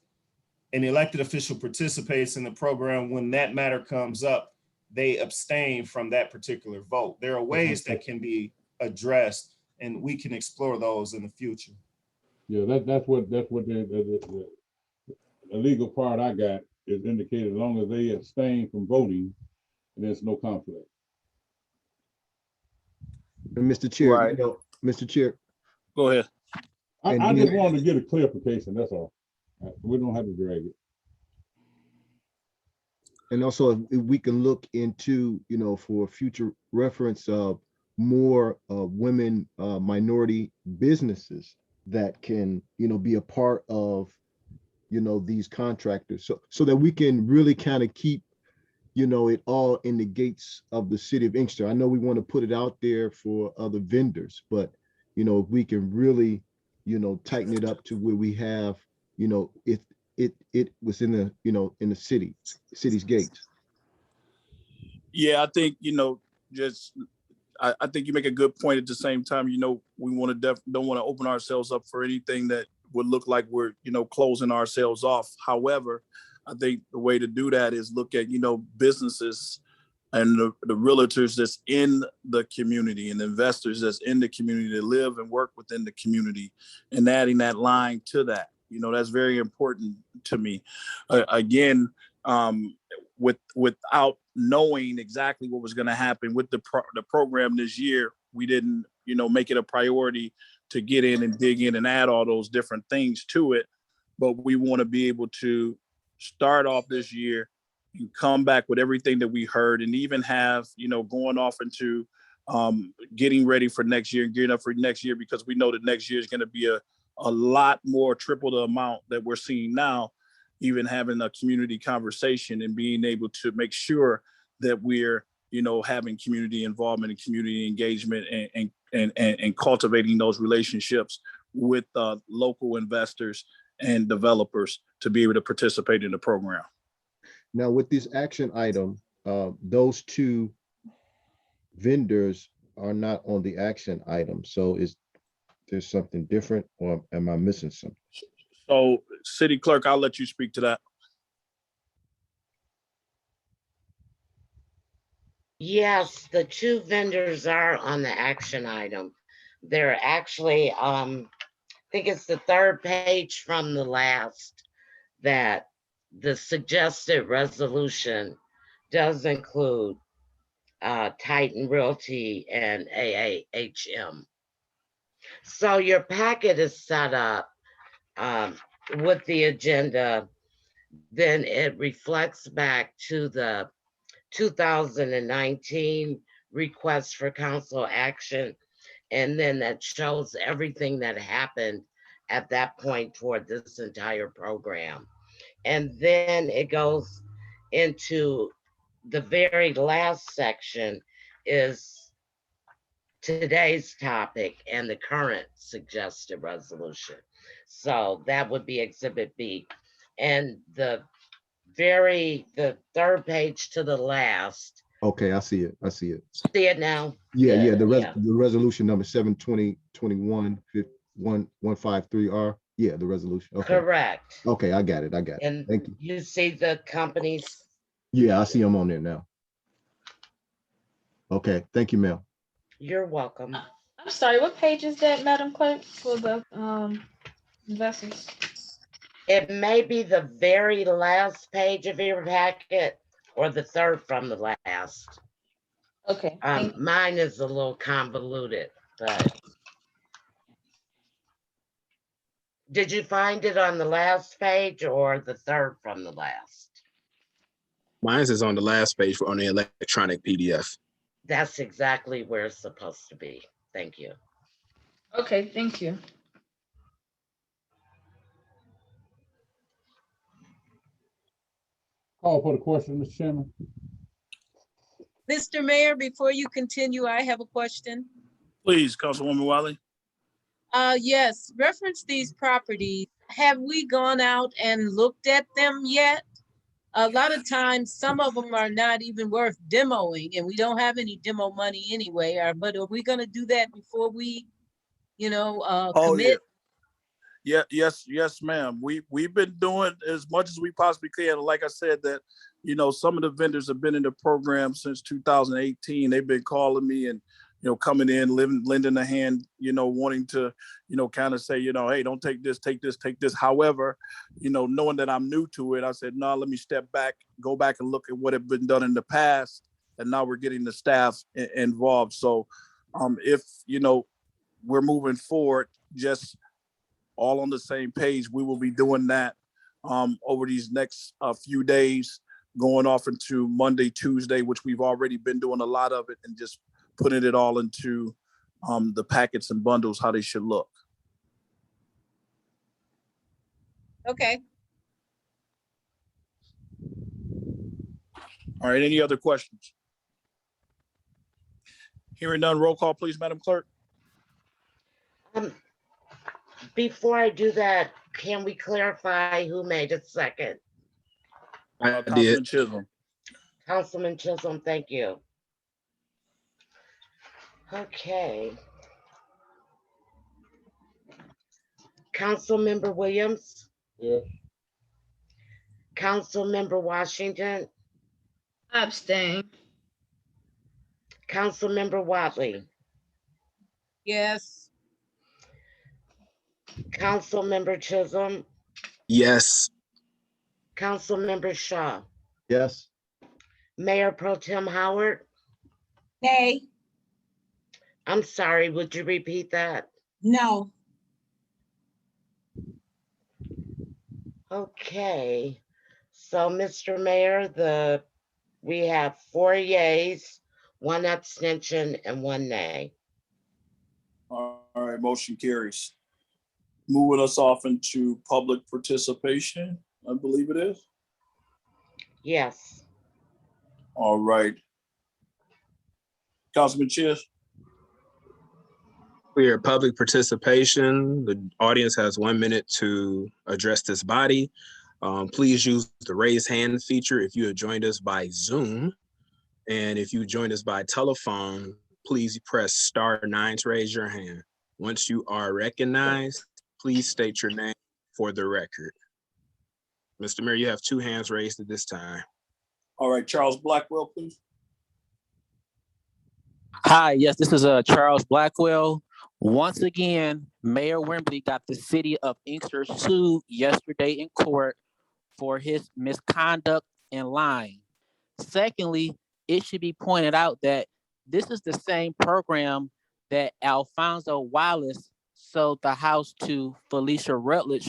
an elected official participates in the program, when that matter comes up, they abstain from that particular vote. There are ways that can be addressed, and we can explore those in the future. Yeah, that's what the legal part I got is indicated, as long as they abstain from voting, there's no conflict. And Mr. Chair, Right. Mr. Chair, Go ahead. And I you just wanted to get a clarification, that's all. We don't have to drag it. and also if we can look into, for future reference of more women, minority businesses that can, be a part of, these contractors, so that we can really kind of keep, it all in the gates of the city of Inkster. I know we want to put it out there for other vendors, but, if we can really, tighten it up to where we have, it was in the, in the city's gates. Yeah, I think, just, I think you make a good point. At the same time, we want to don't want to open ourselves up for anything that would look like we're, closing ourselves off. However, I think the way to do that is look at, businesses and the realtors that's in the community and investors that's in the community that live and work within the community, and adding that line to that. That's very important to me. Again, without knowing exactly what was going to happen with the program this year, we didn't, make it a priority to get in and dig in and add all those different things to it. But we want to be able to start off this year and come back with everything that we heard, and even have, going off into getting ready for next year and gearing up for next year, because we know that next year is going to be a lot more, triple the amount that we're seeing now. Even having a community conversation and being able to make sure that we're, having community involvement and community engagement and cultivating those relationships with local investors and developers to be able to participate in the program. Now, with this action item, those two vendors are not on the action item. So is there something different, or am I missing something? So, City Clerk, I'll let you speak to that. Yes, the two vendors are on the action item. They're actually, I think it's the third page from the last, that the suggested resolution does include Titan Realty and AAHM. So your packet is set up with the agenda, then it reflects back to the 2019 request for council action. And then that shows everything that happened at that point toward this entire program. And then it goes into the very last section is today's topic and the current suggested resolution. So that would be Exhibit B. And the third page to the last. Okay, I see it. See it now? Yeah, the Yeah. resolution number 7/2021-153R. Yeah, the resolution. Okay. Correct. Okay, I got it. And Thank you. you see the companies. Yeah, I see them on there now. Okay, thank you, ma'am. You're welcome. I'm sorry, what page is that, Madam Clerk, for the investors? It may be the very last page of your packet or the third from the last. Okay. Mine is a little convoluted, but. Did you find it on the last page or the third from the last? Mine is on the last page on the electronic PDF. That's exactly where it's supposed to be. Thank you. Okay, thank you. Call for the question, Mr. Chairman. Mr. Mayor, before you continue, I have a question. Please, Councilwoman Wiley. Yes, reference these properties. Have we gone out and looked at them yet? A lot of times, some of them are not even worth demoing, and we don't have any demo money anyway. But are we gonna do that before we, commit? Yeah, yes, ma'am. We've been doing as much as we possibly can. Like I said, that some of the vendors have been in the program since 2018. They've been calling me and coming in, lending a hand, wanting to, kind of say, hey, don't take this, take this, take this. However, knowing that I'm new to it, I said, no, let me step back, go back and look at what had been done in the past, and now we're getting the staff involved. So, if we're moving forward, just all on the same page, we will be doing that over these next few days, going off into Monday, Tuesday, which we've already been doing a lot of it, and just putting it all into the packets and bundles, how they should look. Okay. All right, any other questions? Hearing none, roll call, please, Madam Clerk. Before I do that, can we clarify who made it second? I Councilman did. Chisholm. Councilman Chisholm, thank you. Okay. Councilmember Williams, Yes. Councilmember Washington, Abstain. Councilmember Watley, Yes. Councilmember Chisholm, Yes. Councilmember Shaw, Yes. Mayor Pro Tem Howard. Nay, I'm sorry, would you repeat that? no. Okay, so Mr. Mayor, we have 4 yeas, 1 abstention, and 1 nay. All right, motion carries. Moving us off into public participation, I believe it is. Yes. All right. Councilman Chiz. For your public participation, the audience has 1 minute to address this body. Please use the raise hand feature if you have joined us by Zoom. And if you joined us by telephone, please press *9 to raise your hand. Once you are recognized, please state your name for the record. Mr. Mayor, you have 2 hands raised at this time. All right, Charles Blackwell, please. Hi, yes, this is Charles Blackwell. Once again, Mayor Wembley got the city of Inkster sued yesterday in court for his misconduct and lying. Secondly, it should be pointed out that this is the same program that Alfonso Wallace sold the house to Felicia Rutledge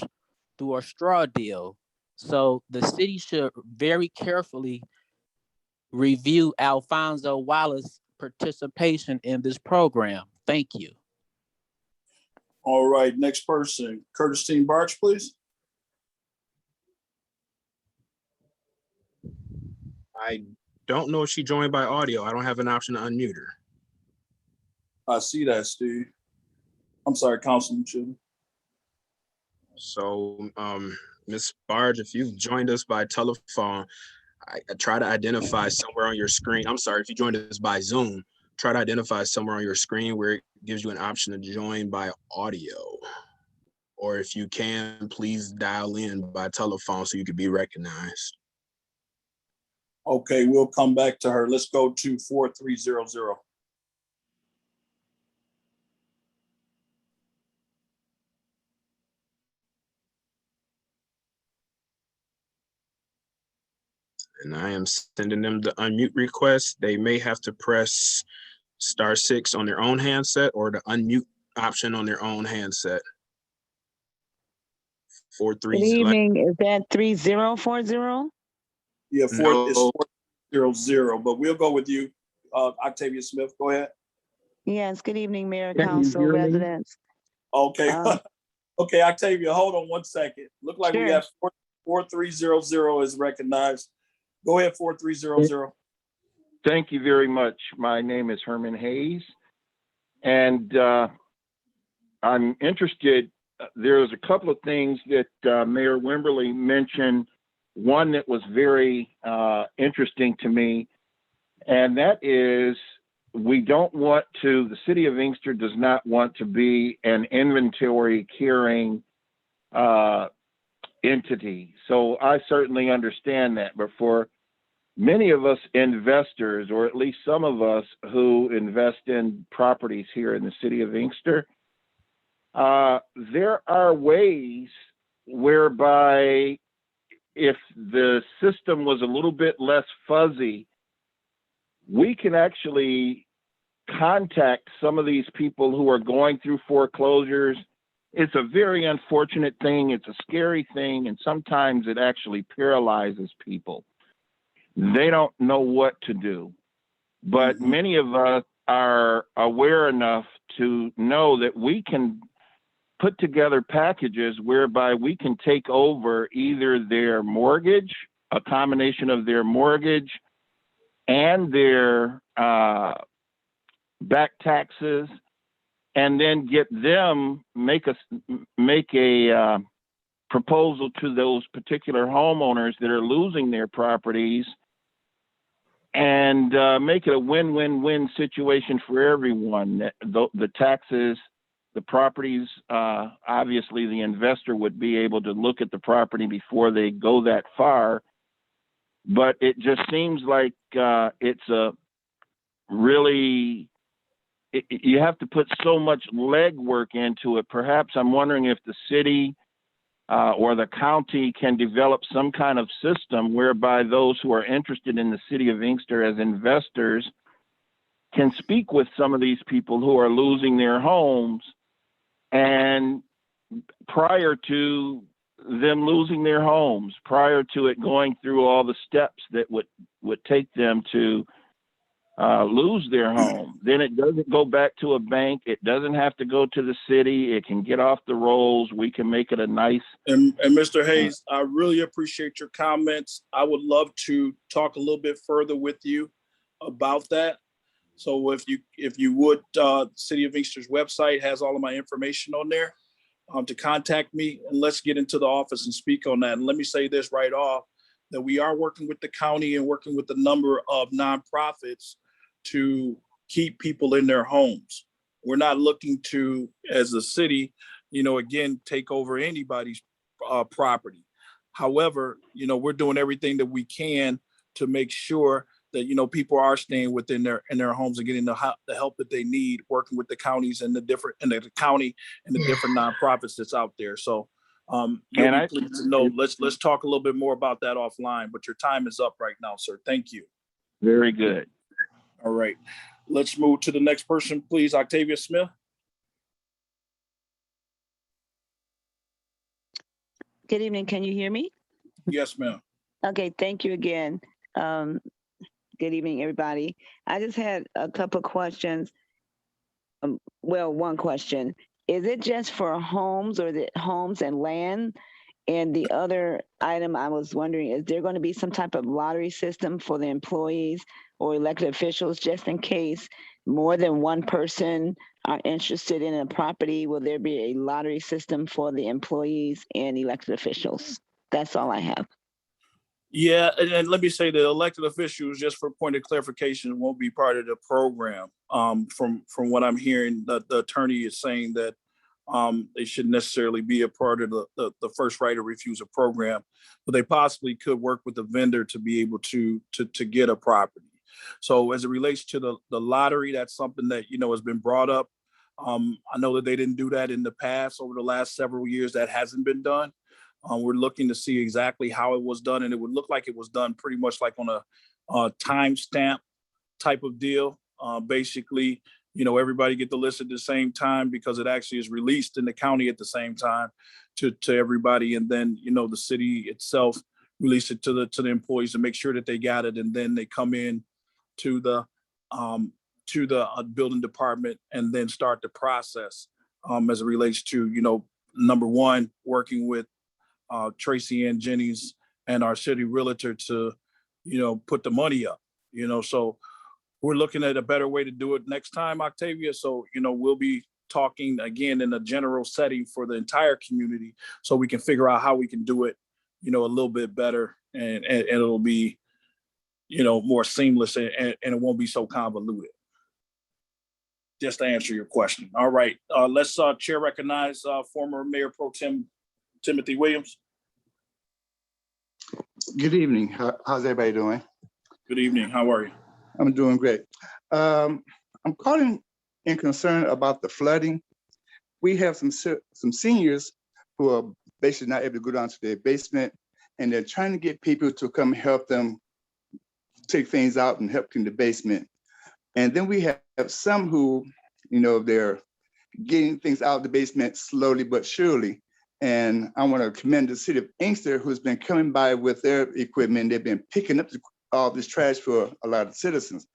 through a straw deal. So the city should very carefully review Alfonso Wallace's participation in this program. Thank you. All right, next person, Curtis Barch, please. I don't know if she joined by audio. I don't have an option to unmute her. I see that, Steve. I'm sorry, Councilman Chisholm. So, Ms. Barge, if you've joined us by telephone, I try to identify somewhere on your screen. I'm sorry, if you joined us by Zoom, try to identify somewhere on your screen where it gives you an option to join by audio. Or if you can, please dial in by telephone so you can be recognized. Okay, we'll come back to her. Let's go to 4300. And I am sending them the unmute request. They may have to press *6 on their own handset or the unmute option on their own handset. 430. Good evening. Is that 3040? Yeah, No. It's 400, but we'll go with you. Octavia Smith, go ahead. Yes. Good evening, Mayor, Can you Council, hear me? residents. Okay, Um, okay, Octavia, hold on 1 second. Look like we Sure. have 4300 is recognized. Go ahead, 4300. Thank you very much. My name is Herman Hayes, and I'm interested. There's a couple of things that Mayor Wimberly mentioned. One that was very interesting to me, and that is the city of Inkster does not want to be an inventory carrying entity. So I certainly understand that. But for many of us investors, or at least some of us who invest in properties here in the city of Inkster, there are ways whereby if the system was a little bit less fuzzy, we can actually contact some of these people who are going through foreclosures. It's a very unfortunate thing. It's a scary thing. And sometimes it actually paralyzes people. They don't know what to do. But many of us are aware enough to know that we can put together packages whereby we can take over either their mortgage, a combination of their mortgage and their back taxes, and then get them make a proposal to those particular homeowners that are losing their properties, and make it a win-win-win situation for everyone. The taxes, the properties, obviously the investor would be able to look at the property before they go that far. But it just seems like it's a really, you have to put so much legwork into it. Perhaps I'm wondering if the city or the county can develop some kind of system whereby those who are interested in the city of Inkster as investors can speak with some of these people who are losing their homes, and prior to them losing their homes, prior to it going through all the steps that would take them to lose their home, then it doesn't go back to a bank. It doesn't have to go to the city. It can get off the rolls. We can make it a nice. And Mr. Hayes, I really appreciate your comments. I would love to talk a little bit further with you about that. So if you would, City of Inkster's website has all of my information on there to contact me, and let's get into the office and speak on that. And let me say this right off, that we are working with the county and working with a number of nonprofits to keep people in their homes. We're not looking to, as a city, again, take over anybody's property. However, we're doing everything that we can to make sure that, people are staying within their homes and getting the help that they need, working with the counties and the county and the different nonprofits that's out there. So you'll be pleased to know, let's talk a little bit more about that offline, but your time is up right now, sir. Thank you. Very good. All right, let's move to the next person, please. Octavia Smith. Good evening. Can you hear me? Yes, ma'am. Okay, thank you again. Good evening, everybody. I just had a couple of questions. Well, one question. Is it just for homes, or is it homes and land? And the other item I was wondering, is there going to be some type of lottery system for the employees or elected officials, just in case more than one person are interested in a property? Will there be a lottery system for the employees and elected officials? That's all I have. Yeah, and let me say the elected officials, just for point of clarification, won't be part of the program. From what I'm hearing, the attorney is saying that they shouldn't necessarily be a part of the first right of refusal program, but they possibly could work with the vendor to be able to get a property. So as it relates to the lottery, that's something that has been brought up. I know that they didn't do that in the past. Over the last several years, that hasn't been done. We're looking to see exactly how it was done, and it would look like it was done pretty much like on a timestamp type of deal. Basically, everybody get the list at the same time, because it actually is released in the county at the same time to everybody, and then the city itself release it to the employees to make sure that they got it, and then they come in to the building department and then start the process as it relates to number one, working with Tracy Ann Jennings and our city realtor to, put the money up, so we're looking at a better way to do it next time, Octavia. So, we'll be talking again in a general setting for the entire community, so we can figure out how we can do it, a little bit better, and it'll be, more seamless, and it won't be so convoluted. Just to answer your question. All right, let's chair recognize former Mayor Pro Tem Timothy Williams. Good evening. How's everybody doing? Good evening. How are you? I'm doing great. I'm calling in concern about the flooding. We have some seniors who are basically not able to go down to their basement, and they're trying to get people to come help them take things out and help in the basement. And then we have some who, they're getting things out of the basement slowly but surely. And I want to commend the city of Inkster, who's been coming by with their equipment. They've been picking up all this trash for a lot of citizens,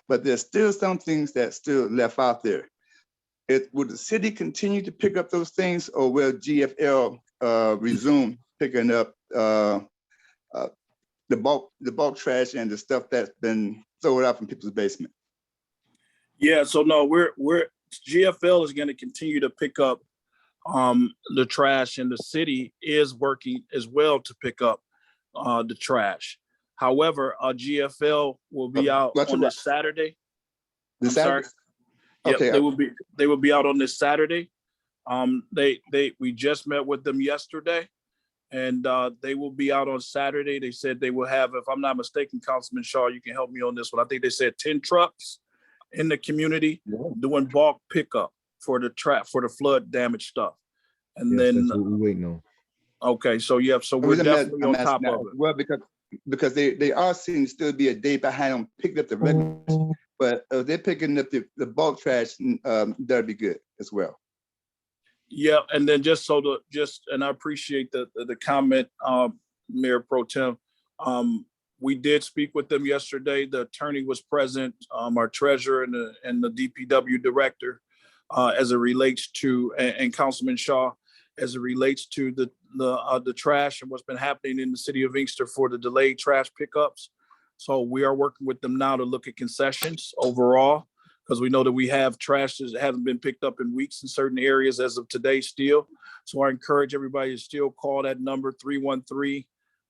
but there's still some things that's still left out there. Will the city continue to pick up those things, or will GFL resume picking up the bulk trash and the stuff that's been thrown out from people's basement? Yeah, so no, we're GFL is going to continue to pick up the trash, and the city is working as well to pick up the trash. However, GFL will be out on this Saturday. This Saturday? Yep, Okay. they will be out on this Saturday. We just met with them yesterday, and they will be out on Saturday. They said they will have, if I'm not mistaken, Councilman Shaw, you can help me on this one. I think they said 10 trucks in the community doing bulk pickup for the flood damage stuff. And Yes, then that's what we're waiting on. okay, so yeah, so we're definitely on top of it. Well, because they are seeming to still be a day behind on picking up the regular, but if they're picking up the bulk trash, that'd be good as well. Yeah, and then and I appreciate the comment, Mayor Pro Tem. We did speak with them yesterday. The attorney was present, our treasurer and the DPW director, as it relates to, and Councilman Shaw, as it relates to the trash and what's been happening in the city of Inkster for the delayed trash pickups. So we are working with them now to look at concessions overall, because we know that we have trash that hasn't been picked up in weeks in certain areas as of today still. So I encourage everybody to still call that number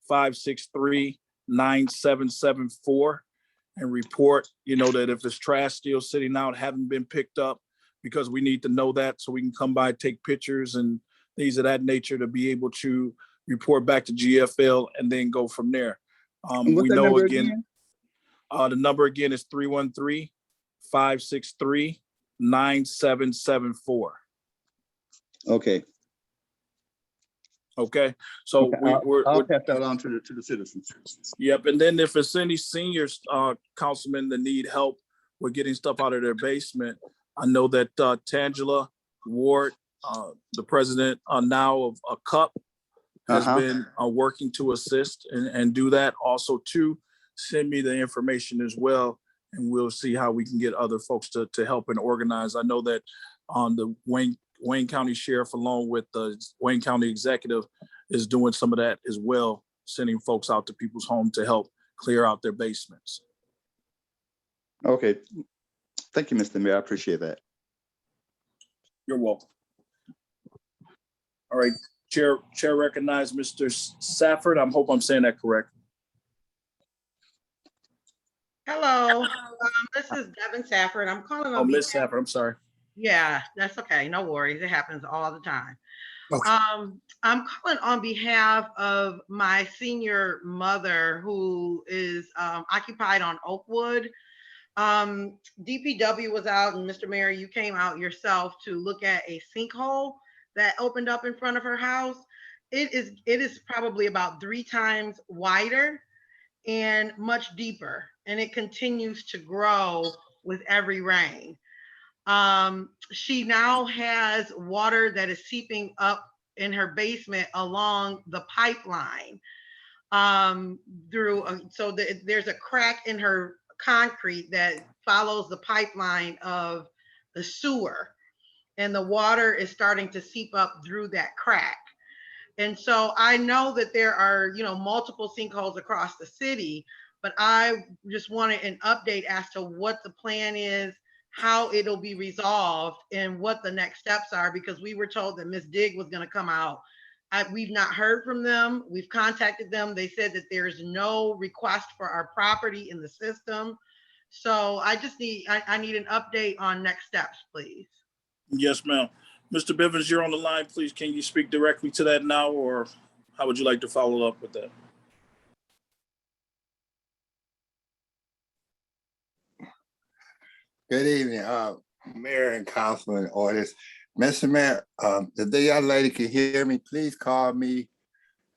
313-563-9774 and report, that if there's trash still sitting out, haven't been picked up, because we need to know that so we can come by, take pictures and things of that nature to be able to report back to GFL and then go from there. We know again, the number again is 313-563-9774. Okay. Okay, so okay, I'll pass that on to the citizens. Yep, and then if it's any seniors, councilmen, that need help with getting stuff out of their basement, I know that Tangela Ward, the president now of a CUP, has been working to assist and do that. Also, to send me the information as well, and we'll see how we can get other folks to help and organize. I know that the Wayne County Sheriff, along with the Wayne County Executive, is doing some of that as well, sending folks out to people's homes to help clear out their basements. Okay. Thank you, Mr. Mayor. I appreciate that. You're welcome. All right, Chair recognized Mr. Safford. I hope I'm saying that correct. Hello, this is Devin Safford. I'm calling on. Oh, Miss Safford, I'm sorry. Yeah, that's okay. No worries. It happens all the time. Okay. I'm calling on behalf of my senior mother who is occupied on Oakwood. DPW was out, and Mr. Mayor, you came out yourself to look at a sinkhole that opened up in front of her house. It is probably about 3 times wider and much deeper, and it continues to grow with every rain. She now has water that is seeping up in her basement along the pipeline there's a crack in her concrete that follows the pipeline of the sewer, and the water is starting to seep up through that crack. And so I know that there are, multiple sinkholes across the city, but I just wanted an update as to what the plan is, how it'll be resolved, and what the next steps are, because we were told that Ms. Digg was going to come out. We've not heard from them. We've contacted them. They said that there's no request for our property in the system. So I just need, I need an update on next steps, please. Yes, ma'am. Mr. Bivens, you're on the line. Please, can you speak directly to that now, or how would you like to follow up with that? Good evening, Mayor and Councilman Orders. Mr. Mayor, if the young lady can hear me, please call me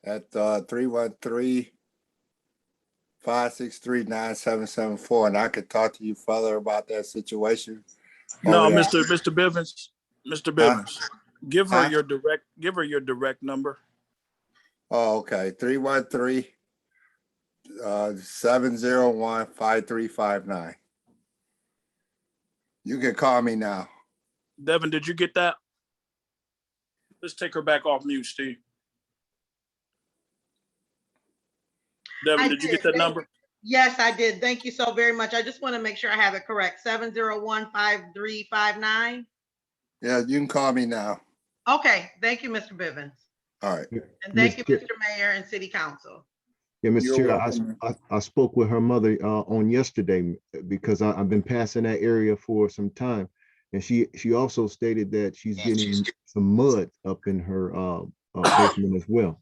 at 313-563-9774, and I could talk to you further about that situation. No, over there. Mr. Bivens, Mr. Bivens, give her your direct number. Oh, okay, 313-701-5359. You can call me now. Devin, did you get that? Let's take her back off mute, Steve. Devin, did you get that number? Yes, I did. Thank you so very much. I just want to make sure I have it correct. 701-5359. Yeah, you can call me now. Okay, thank you, Mr. Bivens. All right. And thank you, Mr. Mayor and City Council. Yeah, Mr. You're Chair, welcome. I spoke with her mother on yesterday because I've been passing that area for some time. And she also stated that she's getting some mud up in her basement as well.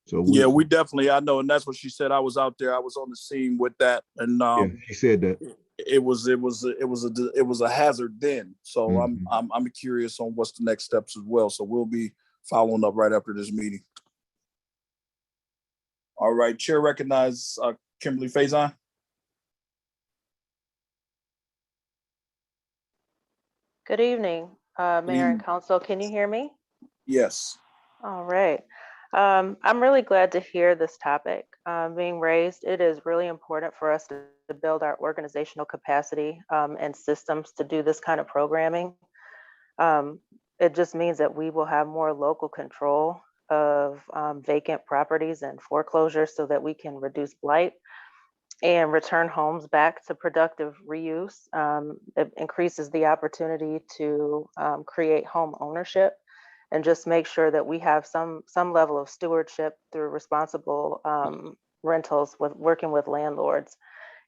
So Yeah, we definitely, I know, and that's what she said. I was out there. I was on the scene with that, and yeah, she said that. it was a hazard then. So I'm curious on what's the next steps as well. So we'll be following up right after this meeting. All right, Chair recognizes Kimberly Faison. Good evening, Mayor and Council. Can you hear me? Yes. All right. I'm really glad to hear this topic being raised. It is really important for us to build our organizational capacity and systems to do this kind of programming. It just means that we will have more local control of vacant properties and foreclosures so that we can reduce blight and return homes back to productive reuse. It increases the opportunity to create home ownership and just make sure that we have some level of stewardship through responsible rentals with working with landlords.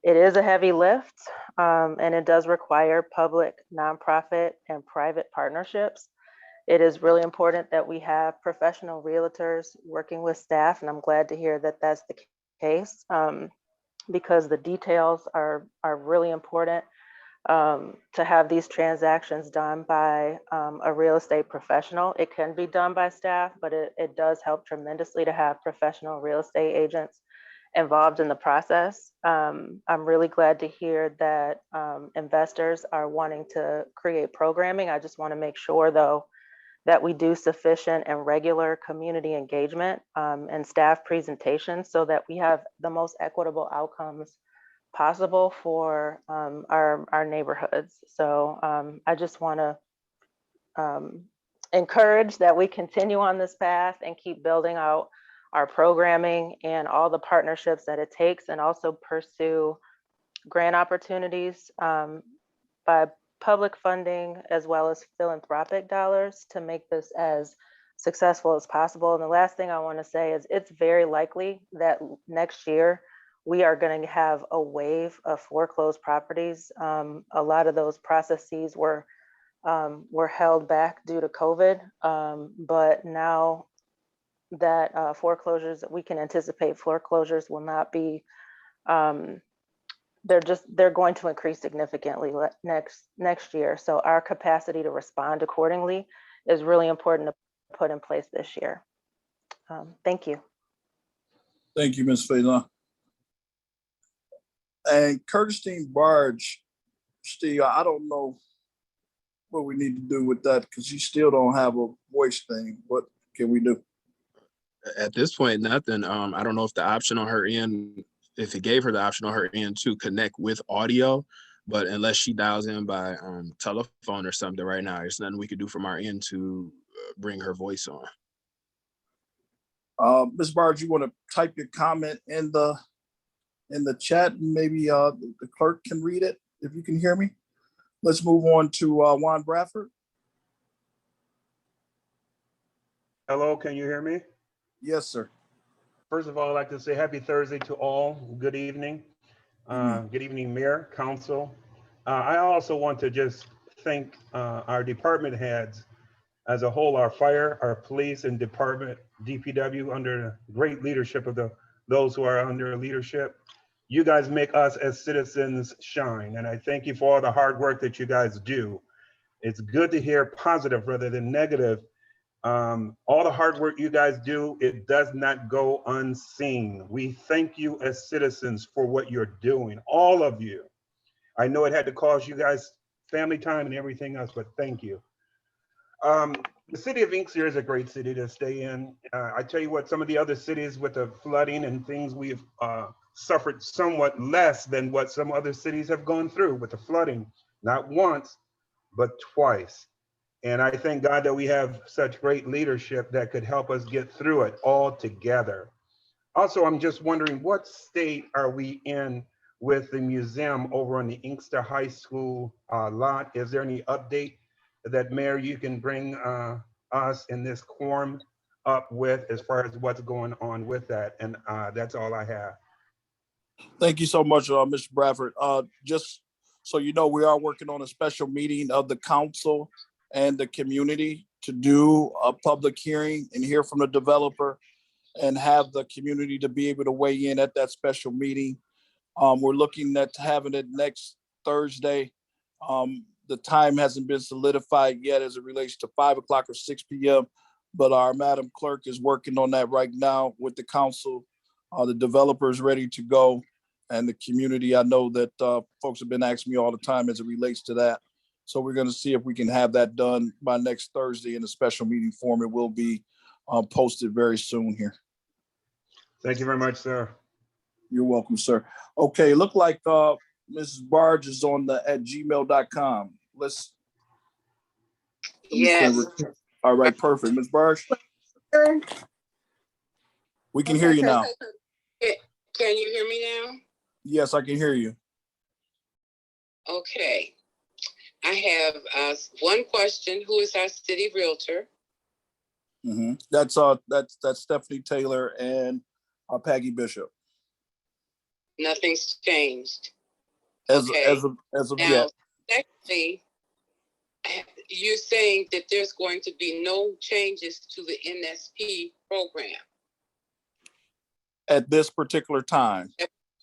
It is a heavy lift and it does require public, nonprofit, and private partnerships. It is really important that we have professional realtors working with staff, and I'm glad to hear that that's the case because the details are really important to have these transactions done by a real estate professional. It can be done by staff, but it does help tremendously to have professional real estate agents involved in the process. I'm really glad to hear that investors are wanting to create programming. I just want to make sure, though, that we do sufficient and regular community engagement and staff presentations so that we have the most equitable outcomes possible for our neighborhoods. So I just want to encourage that we continue on this path and keep building out our programming and all the partnerships that it takes, and also pursue grant opportunities by public funding as well as philanthropic dollars to make this as successful as possible. And the last thing I want to say is it's very likely that next year we are going to have a wave of foreclosed properties. A lot of those processes were held back due to COVID, but now that foreclosures, we can anticipate foreclosures will not be, they're going to increase significantly next year. So our capacity to respond accordingly is really important to put in place this year. Thank you. Thank you, Ms. Faison. And Curtis Barge, Steve, I don't know what we need to do with that because you still don't have a voice thing. What can we do? At this point, nothing. I don't know if the option on her end, if it gave her the option on her end to connect with audio, but unless she dials in by telephone or something right now, there's nothing we could do from our end to bring her voice on. Ms. Barge, you want to type your comment in the chat, and maybe the clerk can read it if you can hear me. Let's move on to Juan Bradford. Hello, can you hear me? Yes, sir. First of all, I'd like to say happy Thursday to all. Good evening. Good evening, Mayor, Council. I also want to just thank our department heads as a whole, our fire, our police and department, DPW, under great leadership of those who are under leadership. You guys make us as citizens shine. And I thank you for all the hard work that you guys do. It's good to hear positive rather than negative. All the hard work you guys do, it does not go unseen. We thank you as citizens for what you're doing, all of you. I know it had to cost you guys family time and everything else, but thank you. The city of Inkster is a great city to stay in. I tell you what, some of the other cities with the flooding and things, we've suffered somewhat less than what some other cities have gone through with the flooding, not once, but twice. And I thank God that we have such great leadership that could help us get through it all together. Also, I'm just wondering, what state are we in with the museum over on the Inkster High School lot? Is there any update that, Mayor, you can bring us in this quorum up with as far as what's going on with that? And that's all I have. Thank you so much, Mr. Bradford. Just so you know, we are working on a special meeting of the council and the community to do a public hearing and hear from the developer and have the community to be able to weigh in at that special meeting. We're looking at having it next Thursday. The time hasn't been solidified yet as it relates to 5 o'clock or 6 p.m. But our Madam Clerk is working on that right now with the council. The developer is ready to go. And the community, I know that folks have been asking me all the time as it relates to that. So we're going to see if we can have that done by next Thursday in a special meeting form. It will be posted very soon here. Thank you very much, sir. You're welcome, sir. Okay, look like Mrs. Barge is on at gmail.com. Let's. Yes. All right, perfect. Ms. Barge, we can hear you now. Can you hear me now? Yes, I can hear you. Okay. I have one question. Who is our city realtor? Mm-hmm. That's Stephanie Taylor and Peggy Bishop. Nothing's changed. As Okay. of Now, yet. secondly, you're saying that there's going to be no changes to the NSP program. At this particular time.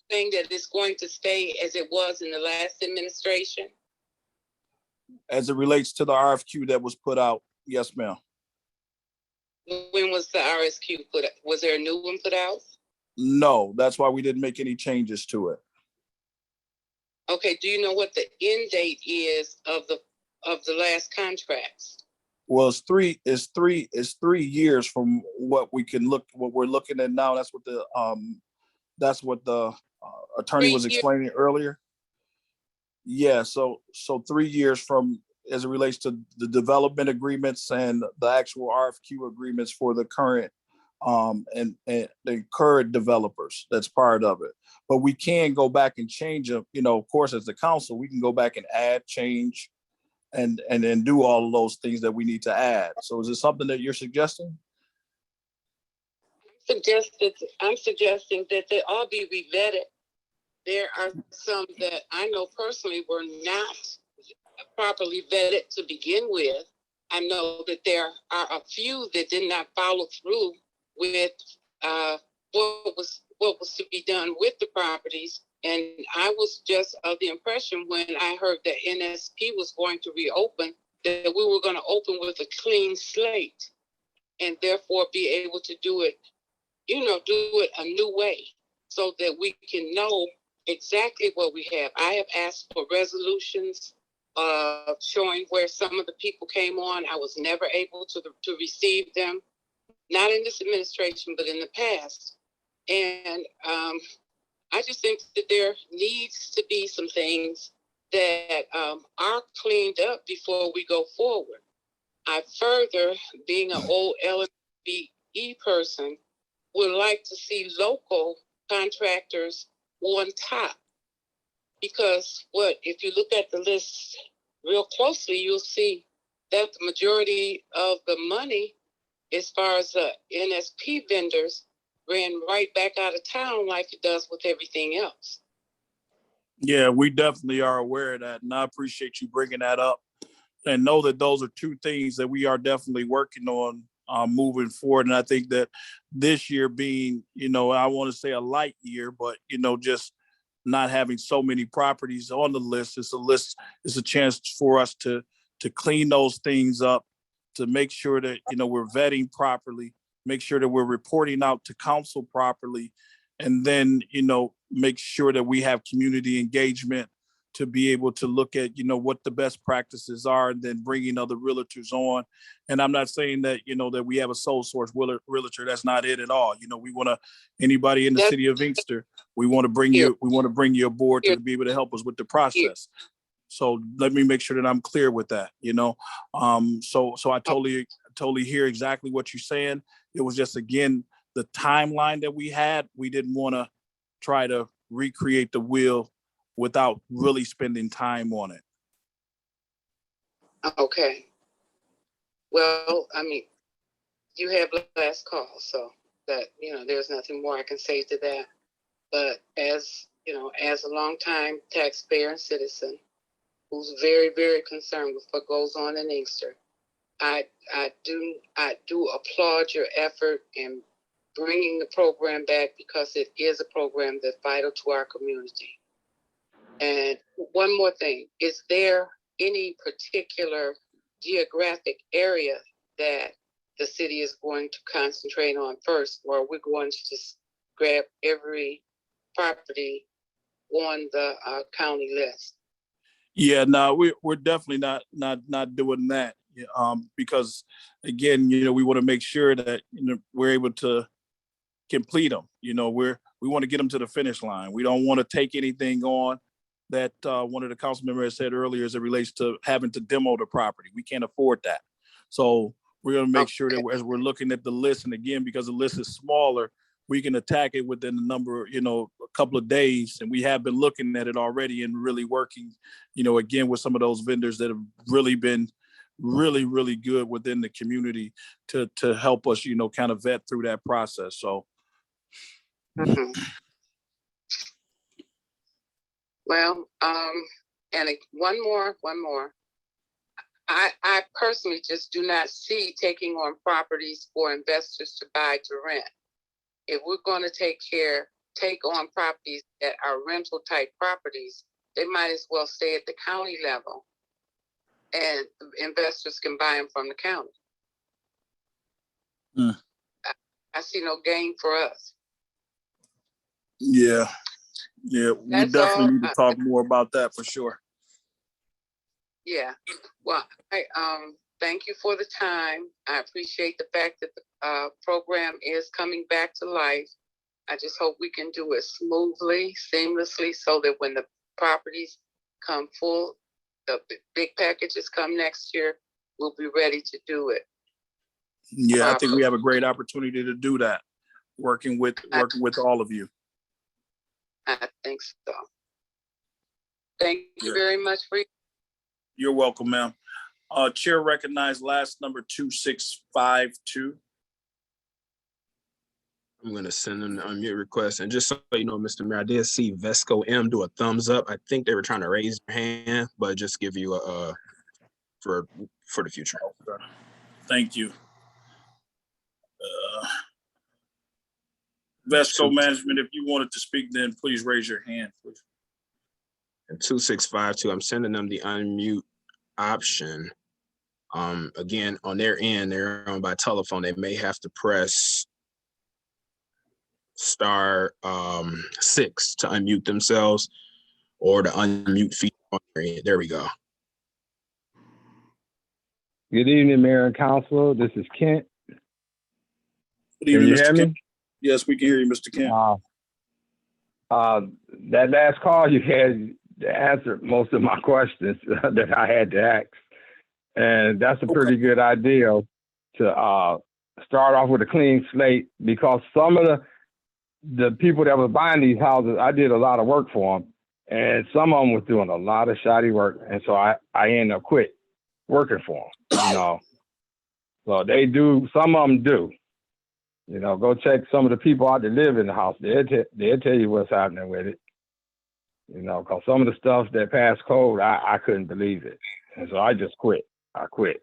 Saying that it's going to stay as it was in the last administration? As it relates to the RFQ that was put out, yes, ma'am. When was the RSQ put out? Was there a new one put out? No, that's why we didn't make any changes to it. Okay, do you know what the end date is of the last contracts? Well, it's three years from what we're looking at now. That's what the attorney was explaining earlier. Yeah, so 3 years from as it relates to the development agreements and the actual RFQ agreements for the current and the current developers. That's part of it. But we can go back and change them. You know, of course, as the council, we can go back and add, change, and do all of those things that we need to add. So is it something that you're suggesting? I'm suggesting that they all be revetted. There are some that I know personally were not properly vetted to begin with. I know that there are a few that did not follow through with what was to be done with the properties. And I was just of the impression when I heard that NSP was going to reopen, that we were going to open with a clean slate and therefore be able to do it a new way so that we can know exactly what we have. I have asked for resolutions showing where some of the people came on. I was never able to receive them, not in this administration, but in the past. And I just think that there needs to be some things that are cleaned up before we go forward. I further, being an old LMBE person, would like to see local contractors on top. Because if you look at the list real closely, you'll see that the majority of the money, as far as the NSP vendors, ran right back out of town like it does with everything else. Yeah, we definitely are aware of that. And I appreciate you bringing that up know that those are two things that we are definitely working on moving forward. And I think that this year being, I want to say a light year, but, just not having so many properties on the list, it's a chance for us to clean those things up, to make sure that, we're vetting properly, make sure that we're reporting out to council properly, and then, make sure that we have community engagement to be able to look at, what the best practices are, and then bringing other realtors on. And I'm not saying that, that we have a sole source realtor. That's not it at all. We want to, anybody in the city of Inkster, we want to bring you aboard to be able to help us with the process. So let me make sure that I'm clear with that, so I totally hear exactly what you're saying. It was just, again, the timeline that we had, we didn't want to try to recreate the wheel without really spending time on it. Okay. Well, I mean, you have last call, so that, there's nothing more I can say to that. But as a longtime taxpayer and citizen who's very, very concerned with what goes on in Inkster, I do applaud your effort in bringing the program back, because it is a program that's vital to our community. And one more thing, is there any particular geographic area that the city is going to concentrate on first, or are we going to just grab every property on the county list? Yeah, no, we're definitely not doing that, because again, we want to make sure that we're able to complete them. We want to get them to the finish line. We don't want to take anything on that one of the council members said earlier as it relates to having to demo the property. We can't afford that. So we're going to make sure that as we're looking at the list, and again, because the list is smaller, we can attack it within a number, a couple of days. And we have been looking at it already and really working, again, with some of those vendors that have really been really, really good within the community to help us, kind of vet through that process. So. Well, and one more. I personally just do not see taking on properties for investors to buy to rent. If we're going to take on properties that are rental type properties, they might as well stay at the county level, and investors can buy them from the county. I see no gain for us. Yeah, we That's definitely all. need to talk more about that for sure. Yeah. Well, I thank you for the time. I appreciate the fact that the program is coming back to life. I just hope we can do it smoothly, seamlessly, so that when the properties come full, the big packages come next year, we'll be ready to do it. Yeah, I think we have a great opportunity to do that, working with all of you. I think so. Thank you very much for. You're welcome, ma'am. Chair recognized last number 2652. I'm going to send them the unmute request. And just so you know, Mr. Mayor, I did see Vesco M do a thumbs up. I think they were trying to raise their hand, but just give you a for the future. Thank you. Vesco Management, if you wanted to speak, then please raise your hand, please. And 2652, I'm sending them the unmute option. Again, on their end, they're on by telephone. They may have to press star 6 to unmute themselves, or the unmute feature on their end. There we go. Good evening, Mayor and Council. This is Kent. Good evening, Can you Mr. hear Kent. me? Yes, we can hear you, Mr. Kent. That last call you had answered most of my questions that I had to ask. And that's a pretty good idea to start off with a clean slate, because some of the people that were buying these houses, I did a lot of work for them, and some of them was doing a lot of shoddy work. And so I ended up quit working for them, So they do, some of them do. Go check some of the people out that live in the house. They'll tell you what's happening with it. Because some of the stuff that passed code, I couldn't believe it. And so I just quit. I quit.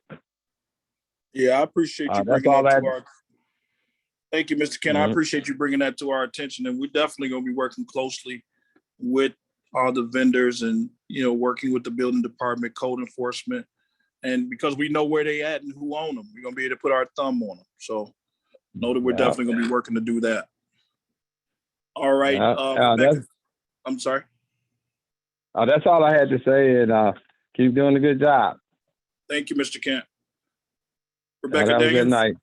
Yeah, I appreciate you That's bringing all that I. to our. Thank you, Mr. Ken. I Mhm. appreciate you bringing that to our attention, and we're definitely going to be working closely with all the vendors and, working with the building department, code enforcement. And because we know where they at and who own them, we're going to be able to put our thumb on them. So know that we're Yeah. definitely going to be working to do that. All right, Rebecca. That's, I'm sorry. that's all I had to say, and keep doing a good job. Thank you, Mr. Kent. Rebecca Have a good Daniels. night.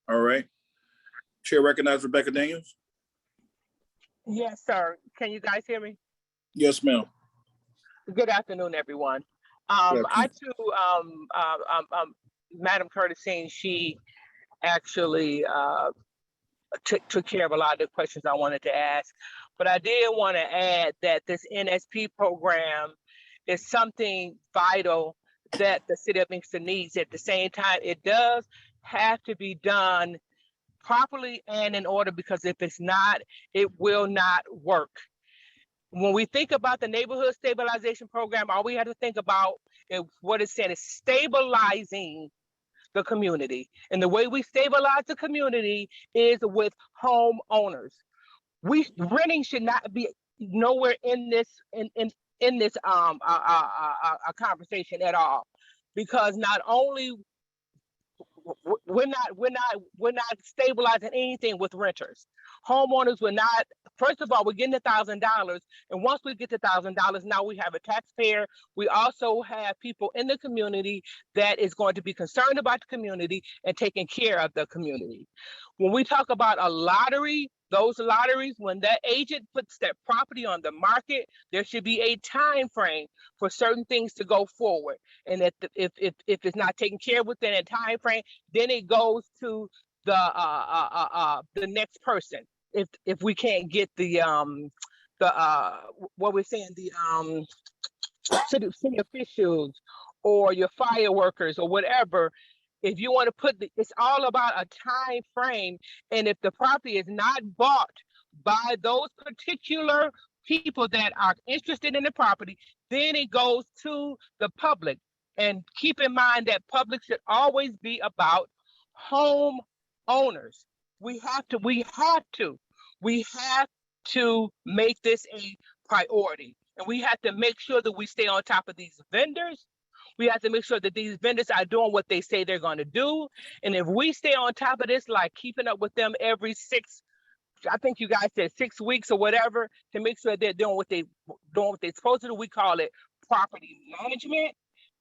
All right. Chair recognize Rebecca Daniels. Yes, sir. Can you guys hear me? Yes, ma'am. Good afternoon, everyone. Good I afternoon. too, Madam Curtis saying she actually took care of a lot of the questions I wanted to ask. But I did want to add that this NSP program is something vital that the city of Inkster needs. At the same time, it does have to be done properly and in order, because if it's not, it will not work. When we think about the neighborhood stabilization program, all we have to think about is what it's saying is stabilizing the community. And the way we stabilize the community is with homeowners. Renting should not be nowhere in this conversation at all, because not only we're not stabilizing anything with renters. Homeowners will not. First of all, we're getting $1,000, and once we get the $1,000, now we have a taxpayer. We also have people in the community that is going to be concerned about the community and taking care of the community. When we talk about a lottery, those lotteries, when that agent puts that property on the market, there should be a time frame for certain things to go forward. And if it's not taken care of within a time frame, then it goes to the next person. If we can't get the what we're saying, the city officials or your fire workers or whatever, if you want to it's all about a time frame. And if the property is not bought by those particular people that are interested in the property, then it goes to the public. And keep in mind that public should always be about home owners. We have to make this a priority. And we have to make sure that we stay on top of these vendors. We have to make sure that these vendors are doing what they say they're going to do. And if we stay on top of this, like keeping up with them every I think you guys said 6 weeks or whatever, to make sure they're doing what they're supposed to do. We call it property management.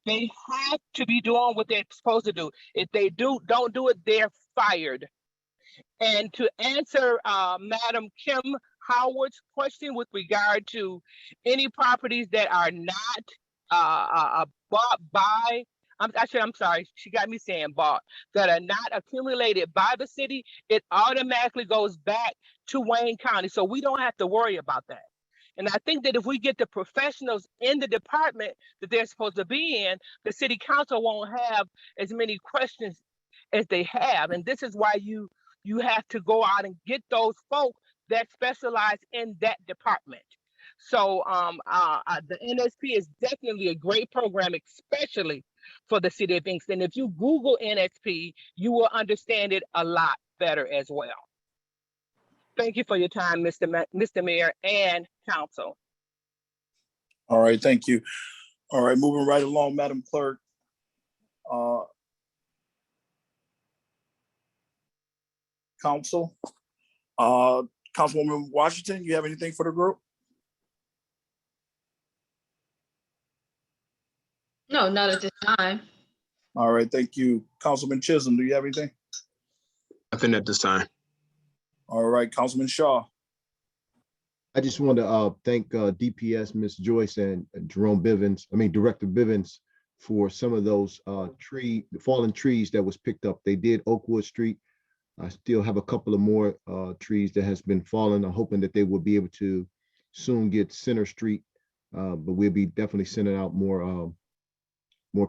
They have to be doing what they're supposed to do. If they don't do it, they're fired. And to answer Madam Kim Howard's question with regard to any properties that are not bought by, I'm sorry, she got me saying bought, that are not accumulated by the city, it automatically goes back to Wayne County. So we don't have to worry about that. And I think that if we get the professionals in the department that they're supposed to be in, the city council won't have as many questions as they have. And this is why you have to go out and get those folk that specialize in that department. So the NSP is definitely a great program, especially for the city of Inkster. If you Google NSP, you will understand it a lot better as well. Thank you for your time, Mr. Mayor and Council. All right, thank you. All right, moving right along, Madam Clerk. Council, Councilwoman Washington, you have anything for the group? No, not at this time. All right, thank you. Councilman Chisholm, do you have anything? Nothing at this time. All right, Councilman Shaw. I just want to thank DPS, Ms. Joyce and Director Bivens, for some of those fallen trees that was picked up. They did Oakwood Street. I still have a couple of more trees that has been fallen. I'm hoping that they will be able to soon get Center Street, but we'll be definitely sending out more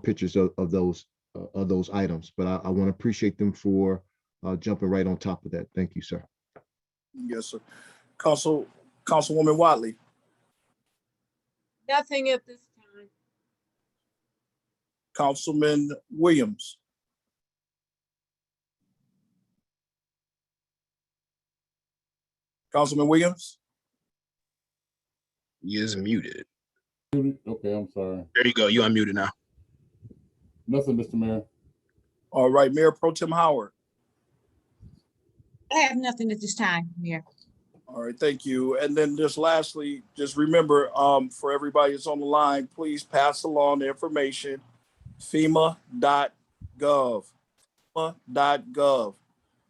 pictures of those items. But I want to appreciate them for jumping right on top of that. Thank you, sir. Yes, sir. Councilwoman Watley. Nothing at this time. Councilman Williams. Councilman Williams? He is muted. Okay, I'm sorry. There you go. You unmuted now. Nothing, Mr. Mayor. All right, Mayor Pro Tem Howard. I have nothing at this time, Mayor. All right, thank you. And then just lastly, just remember, for everybody that's on the line, please pass along the information, FEMA.gov, FEMA.gov.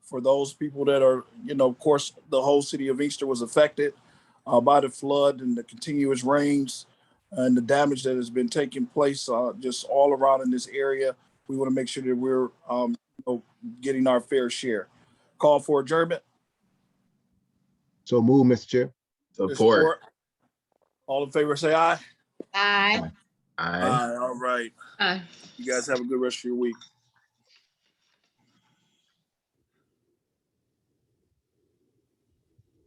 For those people that are, of course, the whole city of Inkster was affected by the flood and the continuous rains and the damage that has been taking place just all around in this area. We want to make sure that we're getting our fair share. Call for adjournment. So move, Mr. Chair. Support. All in favor, say aye. Aye. Aye. All right. Aye. You guys have a good rest of your week.